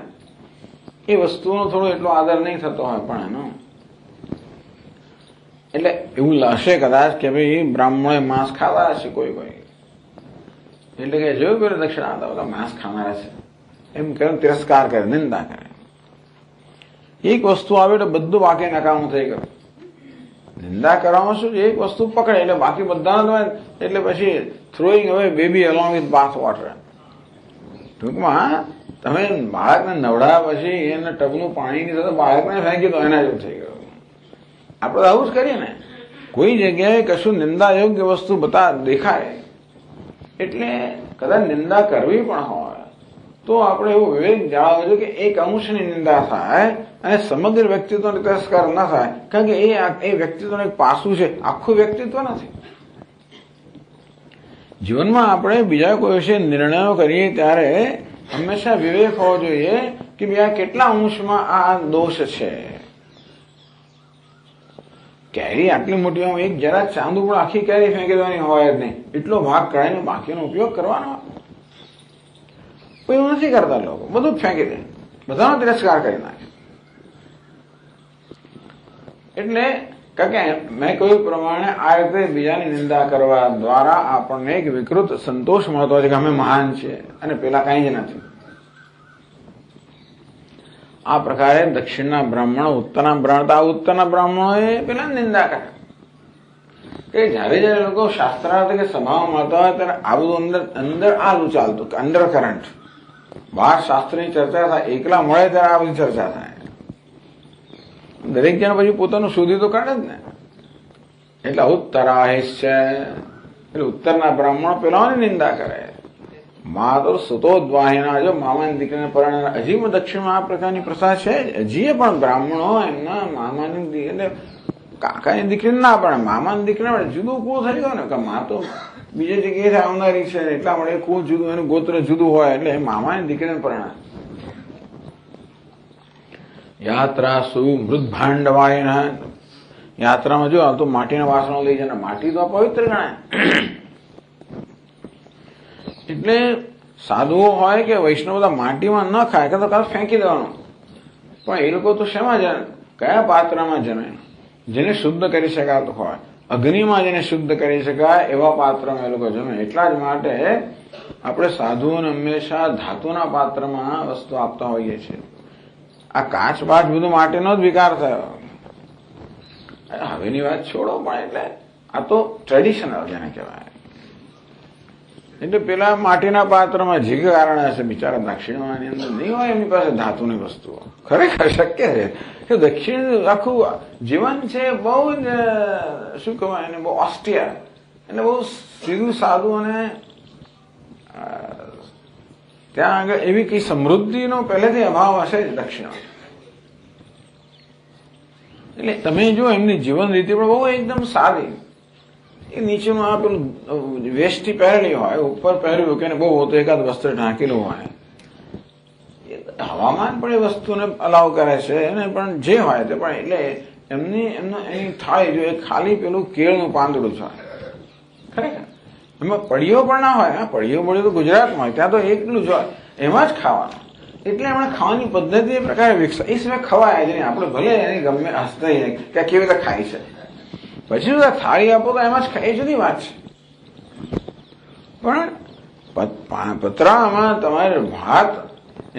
એ વસ્તુનો થોડો એટલો આદર નહીં થતો હોય. પણ એનો એટલે એવું હશે કદાચ કે ભાઈ બ્રાહ્મણોએ માંસ ખાવા હશે કોઈ, એટલે કે જોયું પેલા દક્ષિણા હતા બધા માંસ ખાનારા છે એમ કરે, તિરસ્કાર કરે, નિંદા કરે. એક વસ્તુ આવે એટલે બધું બાકી નકામું થઈ ગયું. નિંદા કરવામાં શું છે, એક વસ્તુ પકડે એટલે બાકી બધા, એટલે પછી થ્રોઈંગ અવે baby along with bath water. ટૂંકમાં તમે બાળકને નવડાવ્યા પછી એને ટબનું પાણીની સાથે બાળકને ફેંકી તો એના જેવું થઈ ગયું. આપણે આવું જ કરીએ ને, કોઈ જગ્યાએ કશું નિંદા યોગ્ય વસ્તુ દેખાય એટલે કદાચ નિંદા કરવી પણ હોય તો આપણે એવું વિવેક જાળવવો જોઈએ કે એક અંશની નિંદા થાય અને સમગ્ર વ્યક્તિત્વનો તિરસ્કાર ન થાય. કારણ કે એ વ્યક્તિત્વનું એક પાસું છે, આખું વ્યક્તિત્વ નથી. જીવનમાં આપણે બીજા કોઈ વિશે નિર્ણયો કરીએ ત્યારે હંમેશા વિવેક હોવો જોઈએ કે ભાઈ આ કેટલા અંશમાં આ દોષ છે. કેરી આટલી મોટી હોય, એક જરા ચાંદુ પણ આખી કેરી ફેંકી દેવાની હોય જ નહીં, એટલો ભાગ કાઢીને બાકીનો ઉપયોગ કરવાનો. એવું નથી કરતા લોકો, બધું જ ફેંકી દે, બધાનો તિરસ્કાર કરી નાખે. એટલે કારણ કે મેં કહ્યું પ્રમાણે આ રીતે બીજાની નિંદા કરવા દ્વારા આપણને એક વિકૃત સંતોષ મળતો હોય છે કે અમે મહાન છીએ અને પેલા કઈ જ નથી. આ પ્રકારે દક્ષિણના બ્રાહ્મણો ઉત્તરના બ્રાહ્મણોએ પેલા નિંદા કરે કે જયારે જયારે લોકો શાસ્ત્રાર્થ કે સભામાં મળતા હોય ત્યારે આ બધું અંદર આલું ચાલતું, અંડર કરંટ. બહાર શાસ્ત્રની ચર્ચા થાય, એકલા મળે ત્યારે આ બધી ચર્ચા થાય. દરેક જણ પછી પોતાનું શોધી તો કાઢે જ ને. એટલે ઉત્તરાહિશ છે, એટલે ઉત્તરના બ્રાહ્મણો પેલાની નિંદા કરે. માતર સુતોદ્વાહિના, જો મામાની દીકરીને પરણે, હજી દક્ષિણમાં આ પ્રકારની પ્રથા છે. હજી પણ બ્રાહ્મણો એમના મામાની એટલે કાકાની દીકરીને ના પડે, મામાની દીકરીને પડે. જુદું કુળ થઈ ગયો ને કે મા તો બીજી જગ્યાએ આવનારી છે, એટલા માટે કુળ જુદું, એનું ગોત્ર જુદું હોય એટલે મામાની દીકરીને પરણે. યાત્રા સુ મૃદ ભાંડવાયના, યાત્રામાં જો આ તો માટીના વાસણો લઈ જાય, માટી તો પવિત્ર ગણાય. એટલે સાધુઓ હોય કે વૈષ્ણવ બધા માટીમાં ન ખાય કે તો કાલ ફેંકી દેવાનું. પણ એ લોકો તો શેમાં જમે? કયા પાત્રમાં જમે? જેને શુદ્ધ કરી શકાતું હોય, અગ્નિમાં જેને શુદ્ધ કરી શકાય એવા પાત્રમાં એ લોકો જમે. એટલા જ માટે આપણે સાધુઓને હંમેશા ધાતુના પાત્રમાં વસ્તુ આપતા હોઈએ છીએ. આ કાચ બાચ બધું માટીનો જ વિકાર થયો. હવેની વાત છોડો, પણ એટલે આ તો ટ્રેડિશનલ જેને કહેવાય. એટલે પેલા માટીના પાત્રમાં જે કારણ હશે, બિચારા દક્ષિણમાં અંદર નહીં હોય એમની પાસે ધાતુની વસ્તુઓ. ખરેખર શક્ય છે કે દક્ષિણ આખું જીવન છે બહુ જ શું કહેવાય એને, બહુ ઓસ્ટિયર, એટલે બહુ સીધું સાદું, અને ત્યાં આગળ એવી કઈ સમૃદ્ધિનો પહેલેથી અભાવ હશે જ દક્ષિણમાં. એટલે તમે જો એમની જીવન રીતિ પણ બહુ એકદમ સાદી. એ નીચેનું આ પેલું વેસ્ટી પહેરેલી હોય, ઉપર પહેર્યું કે બહુ તો એકાદ વસ્ત્ર ઢાંકેલું હોય. હવામાન પણ એ વસ્તુને અલાવ કરે છે, એને પણ જે હોય તે પણ. એટલે એની થાળી જો ખાલી પેલું કેળનું પાંદડું છે ખરેખર. એમાં પડીઓ પણ ના હોય. પડીઓ તો ગુજરાતમાં હોય, ત્યાં તો એકલું જ હોય, એમાં જ ખાવાનું. એટલે એમણે ખાવાની પદ્ધતિ એ પ્રકારે વિકસાવી. એ સિવાય ખવાય જ નહીં. આપણે ભલે એની ગમે હસતા કે કેવી રીતે ખાઈ છે, પછી જો થાળી આપો તો એમાં જ ખાય, એ જુદી વાત છે. પણ પતરામાં તમારે ભાત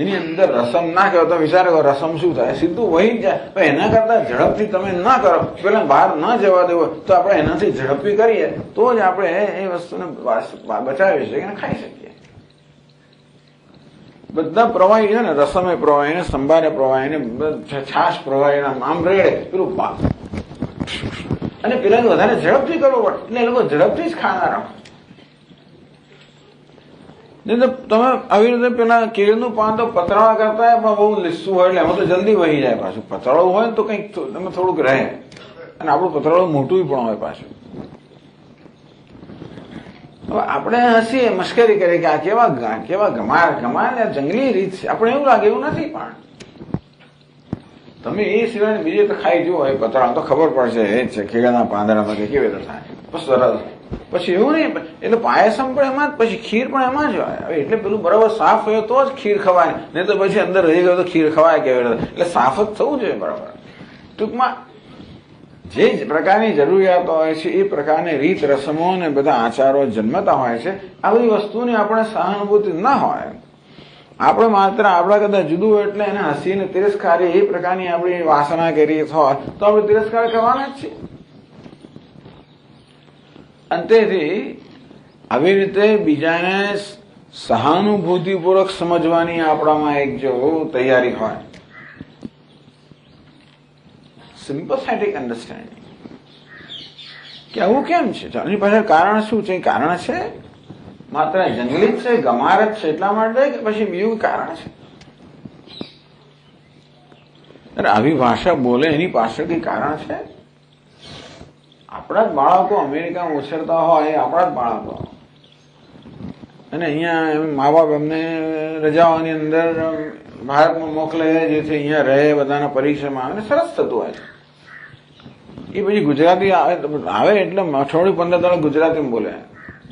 એની અંદર રસમ ના કહેવો તો વિચાર કરો, રસમ શું થાય? સીધું વહી જ જાય. પણ એના કરતા ઝડપથી તમે ના કરો, પેલા બહાર ના જવા દેવો, તો આપણે એનાથી ઝડપી કરીએ તો જ આપણે એ વસ્તુને બચાવી શકીએ અને ખાઈ શકીએ. બધા પ્રવાહી છે ને, રસમે પ્રવાહી ને, સંભારે પ્રવાહી ને, છાશ પ્રવાહી, આમ રેડે પેલું અને પેલા વધારે ઝડપથી કરવું પડે. એટલે એ લોકો ઝડપથી જ ખાનારા. નહીં તો તમે આવી રીતે પેલા કેળનું પાન તો પતરાળા કરતા પણ બહુ લીસું હોય એટલે એમાં તો જલ્દી વહી જાય પાછું. પતરાળું હોય ને તો કંઈક તમે થોડુંક રહે, અને આપણું પતરાળું મોટું પણ હોય પાછું. હવે આપણે હસીએ, મશ્કરી કરીએ કે આ કેવા ગમાર જંગલી રીત છે. આપણે એવું લાગે એવું નથી. પણ તમે એ સિવાય બીજે તો ખાઈ જુઓ એ પતરા તો ખબર પડશે એ જ છે કેળાના પાંદડામાં કે કેવી રીતે થાય. સરસ. પછી એવું નહીં, એટલે પાયસમ પણ એમાં જ, પછી ખીર પણ એમાં જ હોય. હવે એટલે પેલું બરાબર સાફ હોય તો જ ખીર ખવાય, નહીં તો પછી અંદર રહી ગયો તો ખીર ખવાય કેવી રીતે? એટલે સાફ જ થવું જોઈએ બરાબર. ટૂંકમાં જે પ્રકારની જરૂરિયાતો હોય છે એ પ્રકારની રીત રસમો અને બધા આચારો જન્મતા હોય છે. આ બધી વસ્તુની આપણે સહાનુભૂતિ ના હોય. આપણે માત્ર આપણા કદાચ જુદું હોય એટલે એને હસીને તિરસ્કારી એ પ્રકારની આપણી વાસના કરી હોય તો આપણે તિરસ્કાર કરવાના જ છીએ. અંતેથી આવી રીતે બીજાને સહાનુભૂતિપૂર્વક સમજવાની આપણામાં એક જો તૈયારી હોય, સિમ્પથેટિક અન્ડરસ્ટેન્ડિંગ, કે આવું કેમ છે, આની પાછળ કારણ શું છે? કારણ છે માત્ર જંગલી જ છે, ગમાર જ છે એટલા માટે, કે પછી બીજું કારણ છે? આવી ભાષા બોલે એની પાછળ કઈ કારણ છે? આપણા જ બાળકો અમેરિકામાં ઉછેરતા હોય, આપણા જ બાળકો, અને અહીંયા મા બાપ એમને રજાઓની અંદર ભારતમાં મોકલે, જેથી અહીંયા રહે, બધાના પરીક્ષામાં આવે, સરસ થતું હોય છે. એ પછી ગુજરાતી આવે એટલે અઠવાડિયું 15 દાડા ગુજરાતીમાં બોલે,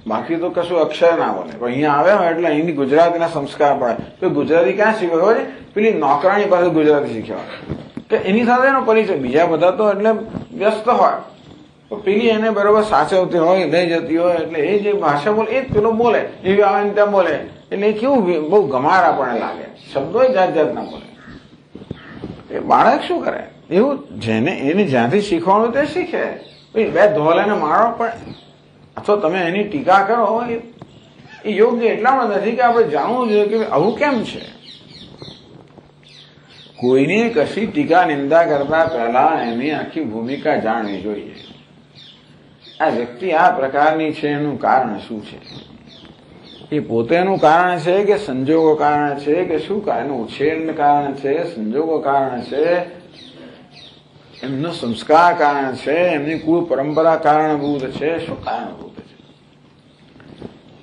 બાકી તો કશું અક્ષર ના બોલે. પણ અહીંયા આવ્યા હોય એટલે અહીંની ગુજરાતીના સંસ્કાર પડે. તો ગુજરાતી ક્યાં શીખવા હોય? પેલી નોકરાણી પાસે ગુજરાતી શીખ્યા કે એની સાથે એનો પરિચય. બીજા બધા તો એટલે વ્યસ્ત હોય, તો પેલી એને બરોબર સાચવતી હોય, લઈ જતી હોય, એટલે એ જે ભાષા બોલે એ જ પેલો બોલે, એવી આવે ને ત્યાં બોલે. એટલે એ કેવું બહુ ગમાર આપણને લાગે, શબ્દો જાત જાતના બોલે. એ બાળક શું કરે? એવું જેને એને જ્યાંથી શીખવાનું તે શીખે. બે ધોલાને મારો પણ અથવા તમે એની ટીકા કરો એ યોગ્ય એટલામાં નથી કે આપણે જાણવું જોઈએ કે આવું કેમ છે. કોઈની કશી ટીકા નિંદા કરતા પહેલા એની આખી ભૂમિકા જાણવી જોઈએ. આ વ્યક્તિ આ પ્રકારની છે, એનું કારણ શું છે? એ પોતેનું કારણ છે કે સંજોગો કારણ છે કે શું? એનું ઉછેરનું કારણ છે, સંજોગો કારણ છે, એમનો સંસ્કાર કારણ છે, એમની કુળ પરંપરા કારણભૂત છે, શું કારણભૂત છે?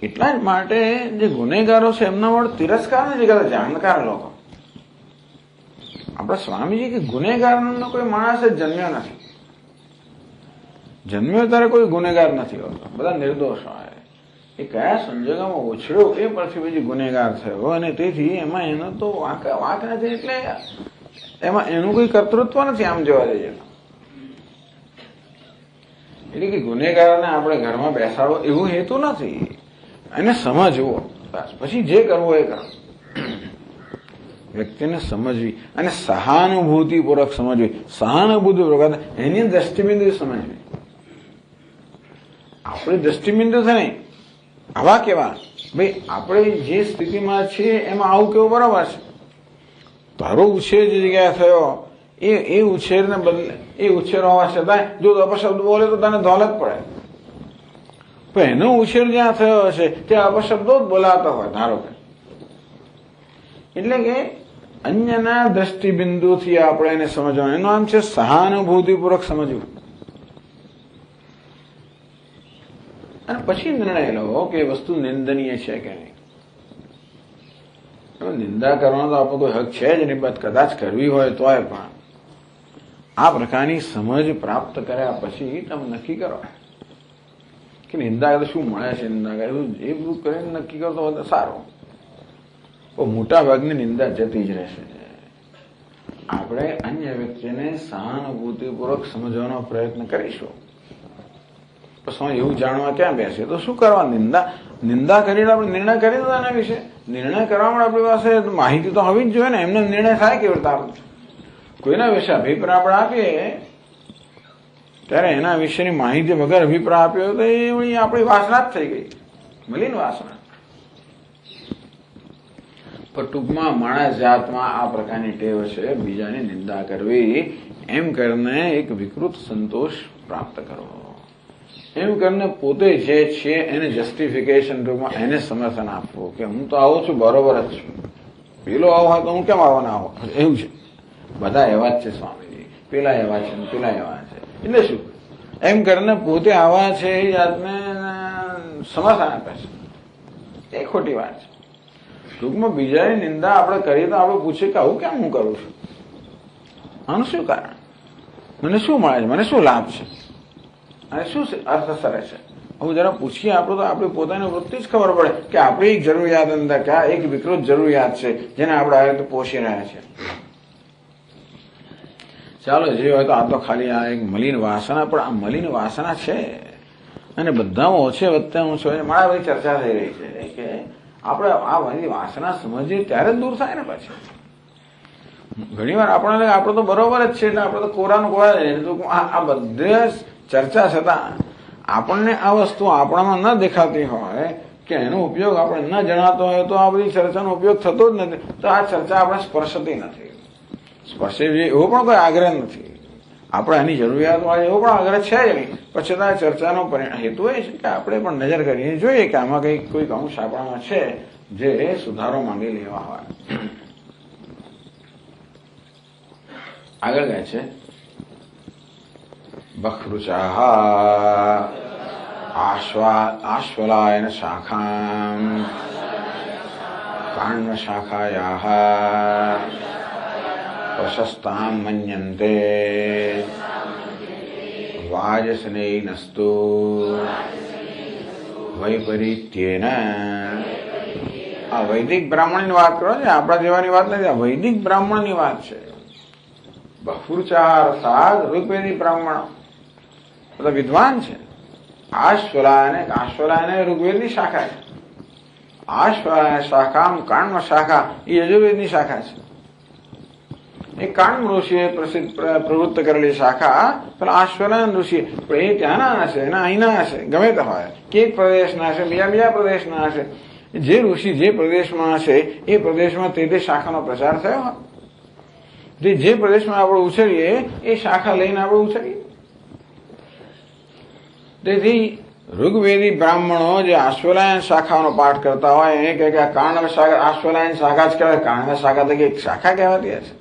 એટલા જ માટે જે ગુનેગારો છે એમના વડ તિરસ્કાર નથી કરતા જાણકાર લોકો. આપણા સ્વામીજી કે ગુનેગારનો કોઈ માણસ જ જન્મ્યો નથી. જન્મ્યો ત્યારે કોઈ ગુનેગાર નથી હોતો, બધા નિર્દોષ હોય. એ કયા સંજોગોમાં ઉછળ્યો એ પરથી પછી ગુનેગાર થયો, અને તેથી એમાં એનો તો વાંક નથી. એટલે એમાં એનું કોઈ કર્તૃત્વ નથી આમ જોવા જઈએ. એટલે કે ગુનેગારને આપણે ઘરમાં બેસાડવો એવું હેતુ નથી. એને સમજવો, પછી જે કરવું એ કરો. વ્યક્તિને સમજવી અને સહાનુભૂતિપૂર્વક સમજવી. સહાનુભૂતિપૂર્વક એની દ્રષ્ટિબિંદુ સમજવી. આપણી દ્રષ્ટિબિંદુ છે નહીં આવા કેવા, ભાઈ આપણે જે સ્થિતિમાં છીએ એમાં આવું કેવું બરાબર છે. તારો ઉછેર જે જગ્યાએ થયો એ ઉછેરને બદલે એ ઉછેર હોવા છતાં જો અપશબ્દ બોલે તો તને ધોલ જ પડે. પણ એનો ઉછેર જ્યાં થયો હશે ત્યાં અપશબ્દો જ બોલાતા હોય ધારો કે. એટલે કે અન્યના દ્રષ્ટિબિંદુથી આપણે એને સમજવાનું. એનું નામ છે સહાનુભૂતિપૂર્વક સમજવું. અને પછી નિર્ણય લો કે વસ્તુ નિંદનીય છે કે નહીં. નિંદા કરવાનો તો આપણો કોઈ હક છે જ નહીં, બસ કદાચ કરવી હોય તોય પણ આ પ્રકારની સમજ પ્રાપ્ત કર્યા પછી તમે નક્કી કરો કે નિંદા કરે શું મળે છે. નિંદા કરે એ બધું કરીને નક્કી કરો તો વધારે સારું. પણ મોટા ભાગની નિંદા જતી જ રહેશે. આપણે અન્ય વ્યક્તિને સહાનુભૂતિપૂર્વક સમજવાનો પ્રયત્ન કરીશું. પછી એવું જાણવા ક્યાં બેસે તો શું કરવા? નિંદા કરીને આપણે નિર્ણય કરી દો એના વિશે. નિર્ણય કરવા માટે આપણી પાસે માહિતી તો હોવી જ જોઈએ ને. એમને નિર્ણય થાય કેવી રીતે? આપણે કોઈના વિશે અભિપ્રાય આપણે આપીએ ત્યારે એના વિશેની માહિતી વગર અભિપ્રાય આપ્યો તો એ આપણી વાસના જ થઈ ગઈ, મલિન વાસના. પણ ટૂંકમાં માણસ જાતમાં આ પ્રકારની ટેવ છે, બીજાની નિંદા કરવી, એમ કરીને એક વિકૃત સંતોષ પ્રાપ્ત કરવો. એમ કરીને પોતે જે છે એને જસ્ટિફિકેશન ટૂંકમાં એને સમર્થન આપવું કે હું તો આવું છું, બરોબર જ છું. પેલો આવો હોય તો હું કેમ આવો ના આવો? એવું છે. બધા એવા જ છે સ્વામીજી, પેલા એવા છે પેલા એવા છે. એટલે શું? એમ કરીને પોતે આવા છે એ જાતને સમર્થન આપે છે. એ ખોટી વાત છે. ટૂંકમાં બીજાની નિંદા આપણે કરીએ તો આપણે પૂછીએ કે આવું કેમ હું કરું છું? આનું શું કારણ? મને શું મળે છે? મને શું લાભ છે? અને શું અર્થસર છે? હું જરા પૂછીએ આપણે તો આપણી પોતાની વૃત્તિ જ ખબર પડે કે આપણી એક જરૂરિયાત અંદર કે આ એક વિકૃત જરૂરિયાત છે જેને આપણે આ રીતે પોષી રહ્યા છે. ચાલો જે હોય તો આ તો ખાલી આ એક મલિન વાસના, પણ આ મલિન વાસના છે અને બધામાં ઓછે વત્તે ઓછો મારા ભાઈ ચર્ચા થઈ રહી છે કે આપણે આ મલિન વાસના સમજીએ ત્યારે જ દૂર થાય ને. પછી ઘણી વાર આપણને આપણે તો બરોબર જ છે એટલે આપણે તો કોરાનું કોરા આ બધે ચર્ચા છતાં આપણને આ વસ્તુ આપણામાં ન દેખાતી હોય કે એનો ઉપયોગ આપણે ન જણાતો હોય તો આ બધી ચર્ચાનો ઉપયોગ થતો જ નથી. તો આ ચર્ચા આપણે સ્પર્શતી નથી. સ્પર્શે એવો પણ કોઈ આગ્રહ નથી. આપણે એની જરૂરિયાત વાળી એવો પણ આગ્રહ છે જ નહીં. પણ છતાં ચર્ચાનો હેતુ એ છે કે આપણે પણ નજર કરીને જોઈએ કે આમાં કોઈક અંશ આપણામાં છે જે સુધારો માંગી લેવા હોય. આગળ ગાય છે બખરુચાહ આશ્વલાયન શાખામ કાण्व શાખાયાઃ પ્રશસ્તાં મન્યન્તે વાજસ્નેયિનસ્તુ વૈપરીત્યેન. આ વૈદિક બ્રાહ્મણની વાત કરો છે, આપણા જેવાની વાત નથી. આ વૈદિક બ્રાહ્મણની વાત છે. બહુચાર સાધ ઋગ્વેદી બ્રાહ્મણ બધા વિદ્વાન છે. આશ્વલાયન ઋગ્વેદની શાખા છે. આશ્વલાયન શાખા, કાण्વ શાખા એ યજુર્વેદની શાખા છે. એ કાण्વ ઋષિએ પ્રવૃત્ત કરેલી શાખા પેલા આશ્વલાયન ઋષિ, પણ એ ત્યાંના હશે, એના અહીંના હશે, ગમે તે હોય કે એક પ્રદેશના હશે, બીજા પ્રદેશના હશે. જે ઋષિ જે પ્રદેશમાં હશે એ પ્રદેશમાં તે શાખાનો પ્રચાર થયો હોય. જે પ્રદેશમાં આપણે ઉછળીએ એ શાખા લઈને આપણે ઉછળીએ. તેથી ઋગ્વેદી બ્રાહ્મણો જે આશ્વલાયન શાખાનો પાઠ કરતા હોય એને કહે કે કાण्વ શાખા, આશ્વલાયન શાખા જ કહેવાય. કાण्વ શાખા તો એક શાખા કહેવાતી હશે.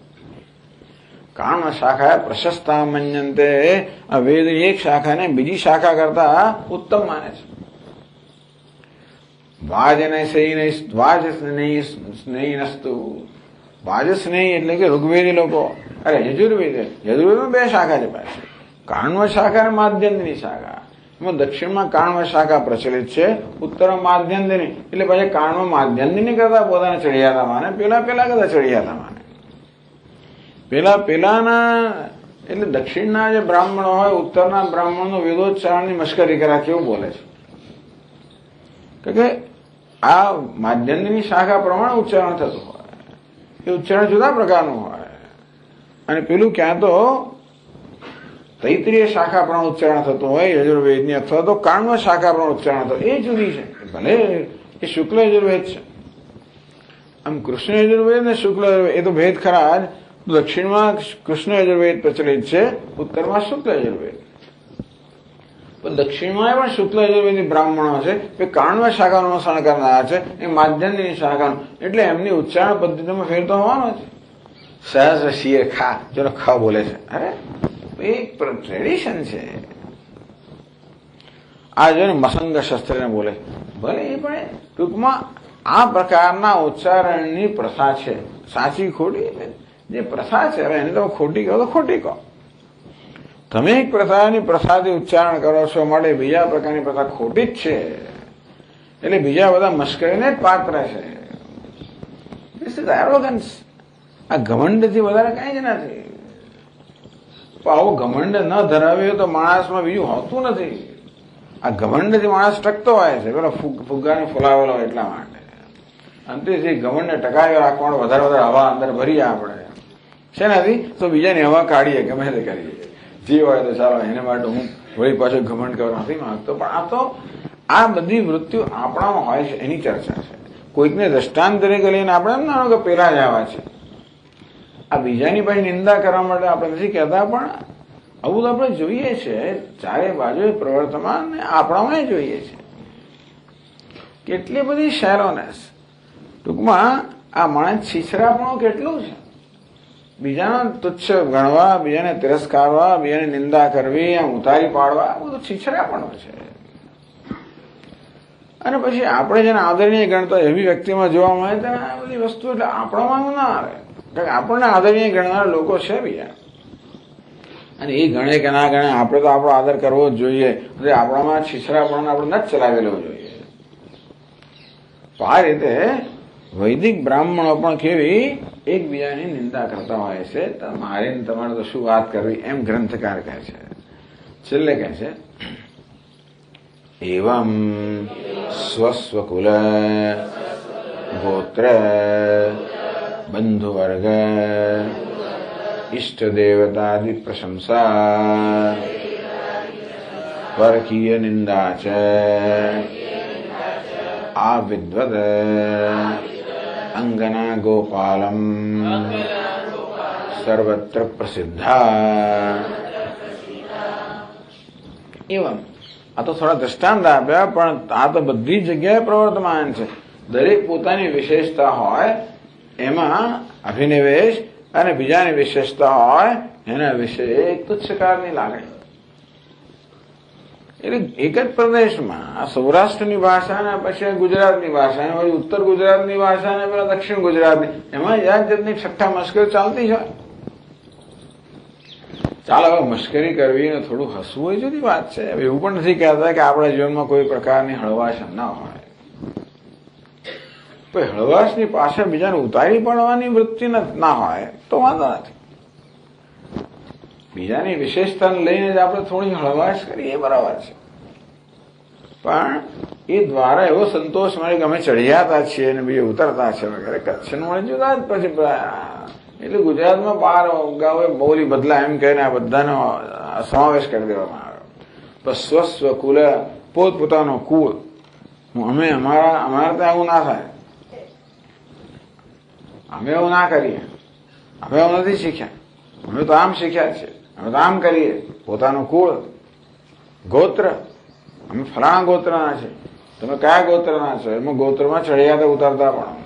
કાण्વ શાખા પ્રશસ્તા મન્યન્તે. આ વેદ એક શાખાને બીજી શાખા કરતા ઉત્તમ માને છે. વાજસ્નેયિનસ્તુ. વાજસ્નેયી એટલે કે ઋગ્વેદી લોકો, અરે યજુર્વેદમાં બે શાખા છે પાછી, કાण्વ શાખા અને માધ્યંતની શાખા. એમાં દક્ષિણમાં કાण्વ શાખા પ્રચલિત છે, ઉત્તરમાં માધ્યંતની. એટલે પછી કાण्વ માધ્યંતની કરતા પોતાને ચડિયાતા માને, પેલા કરતા ચડિયાતા માને. પેલાના એટલે દક્ષિણના જે બ્રાહ્મણો હોય ઉત્તરના બ્રાહ્મણનો વેદોચ્ચારણની મશ્કરી કર્યા કેવું બોલે છે કે આ માધ્યંતની શાખા પ્રમાણે ઉચ્ચારણ થતું હોય, એ ઉચ્ચારણ જુદા પ્રકારનું હોય. અને પેલું ક્યાં તો તૈત્રીય શાખા પ્રમાણે ઉચ્ચારણ થતું હોય યજુર્વેદની, અથવા તો કાण्વ શાખા પ્રમાણે ઉચ્ચારણ થતું. એ જુદી છે. ભલે એ શુક્લ યજુર્વેદ છે. આમ કૃષ્ણ યજુર્વેદ ને શુક્લ યજુર્વેદ એ તો ભેદ ખરા જ. દક્ષિણમાં કૃષ્ણ યજુર્વેદ પ્રચલિત છે, ઉત્તરમાં શુક્લ યજુર્વેદ. પણ દક્ષિણમાં પણ શુક્લ યજુર્વેદી બ્રાહ્મણો છે, એ કાण्વ શાખાનું અનુસરણ કરનારા છે, એ માધ્યંતની શાખાનું. એટલે એમની ઉચ્ચારણ પદ્ધતિમાં ફેર તો હોવાનો છે. સહજ શિર ખા, જેનો ખ બોલે છે, અરે એક ટ્રેડિશન છે. આ જો ને મસંગ શસ્ત્રને બોલે, ભલે એ પણ ટૂંકમાં આ પ્રકારના ઉચ્ચારણની પ્રથા છે. સાચી ખોટી જે પ્રથા છે, હવે એને તમે ખોટી કહો તો ખોટી કહો. તમે એક પ્રકારની પ્રથાથી ઉચ્ચારણ કરો છો માટે બીજા પ્રકારની પ્રથા ખોટી જ છે. એટલે બીજા બધા મશ્કરીને જ પાત્ર છે. This is arrogance. આ ઘમંડથી વધારે કઈ જ નથી. પણ આવો ઘમંડ ન ધરાવ્યો તો માણસમાં બીજું હોતું નથી. આ ઘમંડથી માણસ ટકતો હોય છે, પેલો ફુગ્ગાને ફુલાવેલો હોય એટલા માટે. અંતેથી ઘમંડને ટકાવી રાખવાનો વધારે હવા અંદર ભરીએ આપણે છે નથી તો બીજાની હવા કાઢીએ, ગમે તે કરીએ. જે હોય તો ચાલો એને માટે હું વળી પાછો ઘમંડ કરવા નથી માંગતો. પણ આ તો આ બધી વૃત્તિઓ આપણામાં હોય છે એની ચર્ચા છે. કોઈકને દ્રષ્ટાંત તરીકે લઈને આપણે એમ ના કે પેલા જ આવા છે. આ બીજાની પાસે નિંદા કરવા માટે આપણે નથી કહેતા, પણ આવું તો આપણે જોઈએ છે ચારે બાજુ પ્રવર્તમાન, આપણામાં જોઈએ છે કેટલી બધી શેલોનેસ. ટૂંકમાં આ માણસ છીછરાપણું કેટલું છે. બીજાનો તુચ્છ ગણવા, બીજાને તિરસ્કારવા, બીજાને નિંદા કરવી, આમ ઉતારી પાડવા, આ બધું છીછરાપણું છે. અને પછી આપણે જેને આદરણીય ગણતા એવી વ્યક્તિમાં જોવા મળે તો આ બધી વસ્તુ એટલે આપણામાં ના આવે. કારણ કે આપણને આદરણીય ગણનાર લોકો છે બીજા, અને એ ગણે કે ના ગણે આપણે તો આપણો આદર કરવો જ જોઈએ. આપણામાં છીછરાપણ આપણે ન જ ચલાવેલો જોઈએ. તો આ રીતે વૈદિક બ્રાહ્મણો પણ કેવી એકબીજાની નિંદા કરતા હોય છે. મારે તમારે તો શું વાત કરવી એમ ગ્રંથકાર કહે છે. છેલ્લે કહે છે એવમ સ્વસ્વકુલ ગોત્ર બંધુવર્ગ ઇષ્ટદેવતાદિ પ્રશંસા પરકીય નિંદા ચ આ વિદ્વદ અંગના ગોપાલમ સર્વત્ર પ્રસિદ્ધા. એવમ આ તો થોડા દ્રષ્ટાંત આપ્યા, પણ આ તો બધી જગ્યાએ પ્રવર્તમાન છે. દરેક પોતાની વિશેષતા હોય એમાં અભિનિવેશ, અને બીજાની વિશેષતા હોય એના વિશે એક તુચ્છકારની લાગણી. એટલે એક જ પ્રદેશમાં આ સૌરાષ્ટ્રની ભાષા ને પછી ગુજરાતની ભાષા ને પછી ઉત્તર ગુજરાતની ભાષા ને પેલા દક્ષિણ ગુજરાતની, એમાં જાત જાતની ઠઠ્ઠા મશ્કરી ચાલતી હોય. ચાલો હવે મશ્કરી કરવી ને થોડું હસવું એ જુદી વાત છે. એવું પણ નથી કહેતા કે આપણા જીવનમાં કોઈ પ્રકારની હળવાશ ના હોય. કોઈ હળવાશની પાછળ બીજાને ઉતારી પડવાની વૃત્તિ ના હોય તો વાંધો નથી. બીજાની વિશેષતાને લઈને જ આપણે થોડી હળવાશ કરીએ એ બરાબર છે, પણ એ દ્વારા એવો સંતોષ મળે કે અમે ચડિયાતા છીએ અને બીજે ઉતરતા છે વગેરે. કચ્છનું મળે જુદા જ પછી એટલે ગુજરાતમાં 12 ગાવે બોલી બદલા એમ કહીને આ બધાનો સમાવેશ કરી દેવામાં આવ્યો. બસ સ્વસ્વ કુલ, પોતપોતાનો કુળ. અમારે ત્યાં આવું ના થાય, અમે એવું ના કરીએ, અમે એવું નથી શીખ્યા, અમે તો આમ શીખ્યા છીએ, અમે તો આમ કરીએ. પોતાનું કુળ, ગોત્ર, અમે ફલાણા ગોત્રના છે, તમે કયા ગોત્રના છો, એમાં ગોત્રમાં ચડિયાતા ઉતરતા પણ.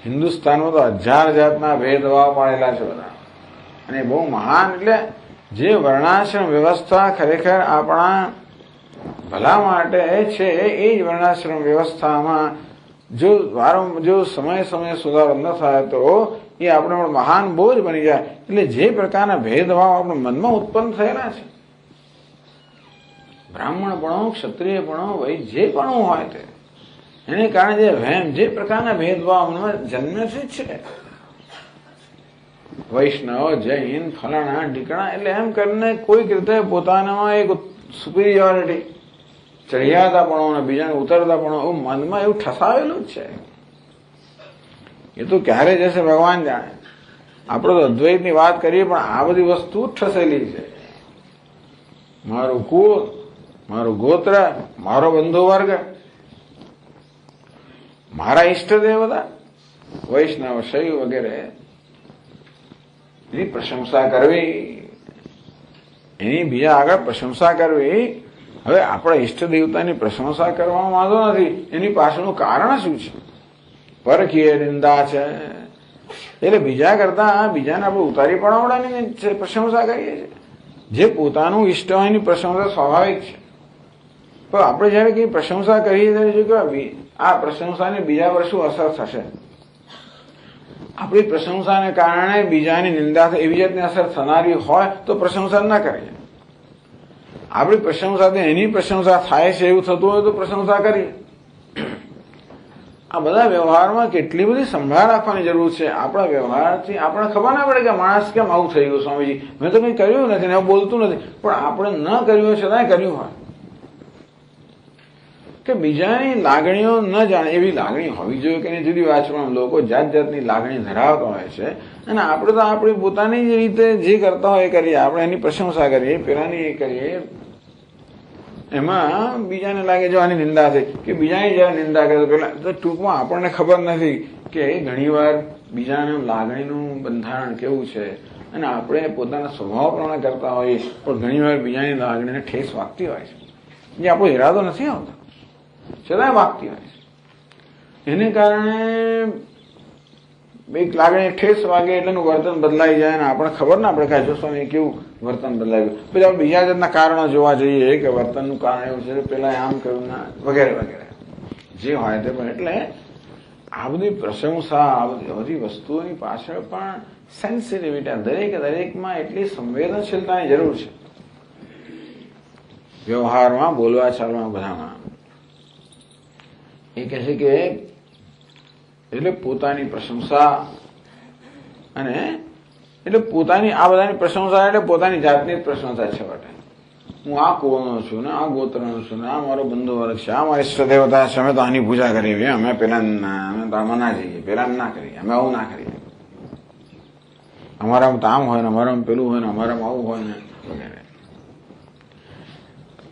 હિન્દુસ્તાનમાં તો 1000 જાતના ભેદભાવ પાડેલા છે બધા, અને બહુ મહાન. એટલે જે વર્ણાશ્રમ વ્યવસ્થા ખરેખર આપણા ભલા માટે છે, એ જ વર્ણાશ્રમ વ્યવસ્થામાં જો સમય સુધારો ન થાય તો એ આપણે મહાન બોજ બની જાય. એટલે જે પ્રકારના ભેદભાવ આપણા મનમાં ઉત્પન્ન થયેલા છે, બ્રાહ્મણ પણ ક્ષત્રિય પણ વૈ જે પણ હોય તે, એને કારણે જે વહેમ, જે પ્રકારના ભેદભાવ જન્મ્યો છે, વૈષ્ણવ, જૈન, ફલાણા ઢીકણા, એટલે એમ કરીને કોઈક રીતે પોતાનામાં એક સુપિરિયોરિટી, ચડિયાતા પણ બીજાને ઉતરતા પણ મનમાં એવું ઠસાવેલું જ છે. એ તો ક્યારે જશે ભગવાન જાણે. આપણે તો અદ્વૈતની વાત કરીએ પણ આ બધી વસ્તુ ઠસેલી છે. મારું કુળ, મારું ગોત્ર, મારો બંધુ વર્ગ, મારા ઈષ્ટ દેવતા, વૈષ્ણવ, શૈવ વગેરે, એની પ્રશંસા કરવી, એની બીજા આગળ પ્રશંસા કરવી. હવે આપણા ઈષ્ટ દેવતાની પ્રશંસા કરવામાં વાંધો નથી, એની પાછળનું કારણ શું છે? પરકીય નિંદા છે, એટલે બીજા કરતા બીજાને આપણે ઉતારી પડાવડાની પ્રશંસા કરીએ છીએ. જે પોતાનું ઈષ્ટ હોય એની પ્રશંસા સ્વાભાવિક છે, પણ આપણે જયારે કઈ પ્રશંસા કરીએ ત્યારે કે આ પ્રશંસાને બીજા પર શું અસર થશે, આપણી પ્રશંસાને કારણે બીજાની નિંદા થાય એવી જાતની અસર થનારી હોય તો પ્રશંસા ના કરીએ. આપણી પ્રશંસાથી એની પ્રશંસા થાય છે એવું થતું હોય તો પ્રશંસા કરીએ. આ બધા વ્યવહારમાં કેટલી બધી સંભાળ રાખવાની જરૂર છે. આપણા વ્યવહારથી આપણે ખબર ના પડે કે માણસ કેમ આવું થઈ ગયું, સ્વામીજી મેં તો કંઈ કર્યું નથી ને એવું બોલતું નથી, પણ આપણે ન કર્યું હોય છતાંય કર્યું હોય કે બીજાની લાગણીઓ ન જાણે એવી લાગણી હોવી જોઈએ કે એની જુદી વાત છે. પણ લોકો જાત જાતની લાગણી ધરાવતા હોય છે, અને આપણે તો આપણી પોતાની જ રીતે જે કરતા હોય એ કરીએ. આપણે એની પ્રશંસા કરીએ, પેલાની એ કરીએ, એમાં બીજાને લાગે જો આની નિંદા થઈ કે બીજાની જયારે નિંદા કરે પેલા તો ટૂંકમાં આપણને ખબર નથી કે ઘણીવાર બીજાનું લાગણીનું બંધારણ કેવું છે, અને આપણે પોતાના સ્વભાવ પ્રમાણે કરતા હોઈએ પણ ઘણીવાર બીજાની લાગણીને ઠેસ વાગતી હોય છે, જે આપણો ઈરાદો નથી આવતો છતાંય વાગતી હોય છે. એને કારણે એક લાગણી ઠેસ વાગે એટલે એનું વર્તન બદલાઈ જાય ને આપણે ખબર ના પડે કે જો સ્વામી કેવું વર્તન બદલાઈ ગયું. પછી આપણે બીજા જાતના કારણો જોવા જઈએ કે વર્તનનું કારણ એવું છે પેલા આમ કર્યું ના વગેરે વગેરે જે હોય તે. પણ એટલે આ બધી પ્રશંસા, આ બધી વસ્તુઓની પાછળ પણ સેન્સિટિવિટી, દરેકમાં એટલી સંવેદનશીલતાની જરૂર છે. વ્યવહારમાં, બોલવા ચાલવા બધામાં એ કહે છે કે એટલે પોતાની પ્રશંસા, અને એટલે પોતાની આ બધાની પ્રશંસા એટલે પોતાની જાતની જ પ્રશંસા છે. હું આ કુળનો છું ને આ ગોત્રનો છું ને આ મારો બંધુ વર્ગ છે, આ મારા ઈષ્ટ દેવતા છે, અમે તો આની પૂજા કરીએ, અમે પેલા અમે તો આમાં ના જઈએ, પેલા ના કરીએ, અમે આવું ના કરીએ, અમારામાં તો આમ હોય ને અમારામાં પેલું હોય ને અમારામાં આવું હોય ને વગેરે.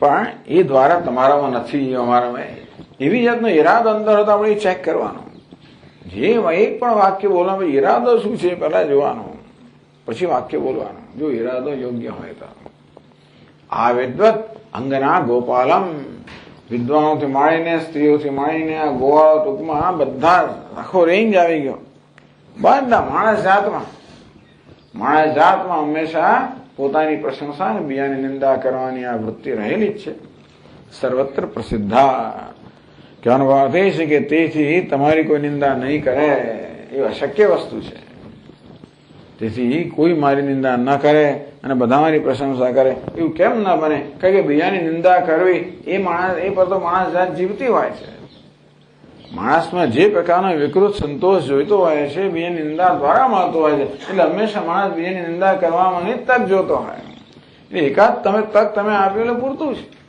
પણ એ દ્વારા તમારામાં નથી, અમારામાં એવી જાતનો ઈરાદો અંદર હતો. આપણે ચેક કરવાનો, જે એક પણ વાક્ય બોલવાનો ઈરાદો શું છે પેલા જોવાનો, પછી વાક્ય બોલવાનું. જો ઈરાદો યોગ્ય હોય તો આ વિદ્વત અંગના ગોપાલમ, વિદ્વાનોથી માંડીને સ્ત્રીઓથી માંડીને આ ગોવાળો ટૂંકમાં બધા આખો રેન્જ આવી ગયો. બધા માણસ જાતમાં હંમેશા પોતાની પ્રશંસા અને બીજાની નિંદા કરવાની આ વૃત્તિ રહેલી જ છે. સર્વત્ર પ્રસિદ્ધા. કહેવાનો અર્થ એ છે કે તેથી તમારી કોઈ નિંદા નહીં કરે એ અશક્ય વસ્તુ છે. તેથી કોઈ મારી નિંદા ન કરે અને બધા મારી પ્રશંસા કરે એવું કેમ ના બને? કારણ કે બીજાની નિંદા કરવી એ પર તો માણસ જાત જીવતી હોય છે. માણસમાં જે પ્રકારનો વિકૃત સંતોષ જોઈતો હોય છે બીજાની નિંદા દ્વારા મળતો હોય છે. એટલે હંમેશા માણસ બીજાની નિંદા કરવામાં તક જોતો હોય. એટલે એકાદ તમે આપ્યું એટલે પૂરતું છે.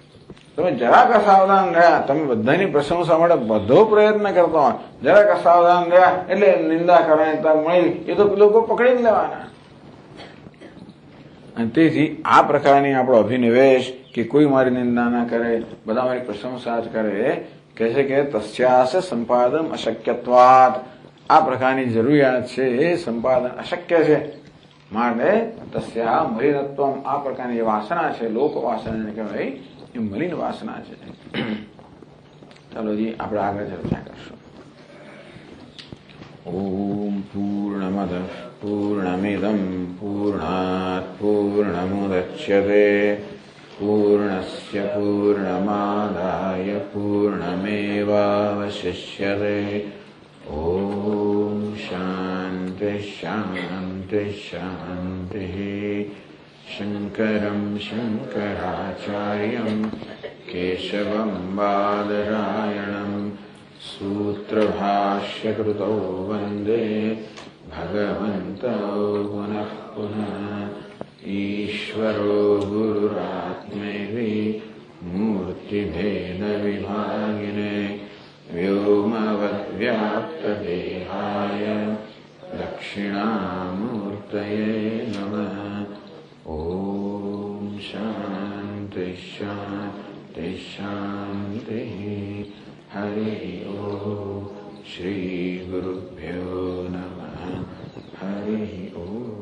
તમે જરાક અસાવધાન રહ્યા, તમે બધાની પ્રશંસા માટે બધો પ્રયત્ન કરતો હોય, જરાક અસાવધાન રહ્યા એટલે નિંદા કરવાની તક મળી, એ તો લોકો પકડી જ લેવાના. અને તેથી આ પ્રકારની આપણો અભિનિવેશ કે કોઈ મારી નિંદા ના કરે, બધા મારી પ્રશંસા જ કરે, કહે છે કે તસ્યાસ સંપાદન અશક્યત્વાત. આ પ્રકારની જરૂરિયાત છે એ સંપાદન અશક્ય છે. માટે તસ્યા મલિનત્વ, આ પ્રકારની જે વાસના છે લોક વાસના કહેવાય એ મલિન વાસના છે. ચાલો જી આપણે આગળ ચર્ચા કરશું. ઓમ પૂર્ણમદ પૂર્ણમિદમ પૂર્ણાત પૂર્ણમુદચ્યતે પૂર્ણસ્ય પૂર્ણમાદાય પૂર્ણમેવાવશિષ્યતે. ઓમ શાંતિ શાંતિ શાંતિ. શંકરં શંકરાચાર્યં કેશવં બાદરાયણં સૂત્રભાષ્યકૃતો વંદે ભગવન્તો પુનઃ પુનઃ. ઈશ્વરો ગુરુરાત્મેતિ મૂર્તિભેદ વિભાગિને વ્યોમવદ્વ્યાપ્તદેહાય દક્ષિણામૂર્તયે નમઃ. ઓમ શાંતિ શાંતિ શાંતિ. હરિ ઓમ. શ્રી ગુરુભ્યો નમઃ. હરિ ઓમ.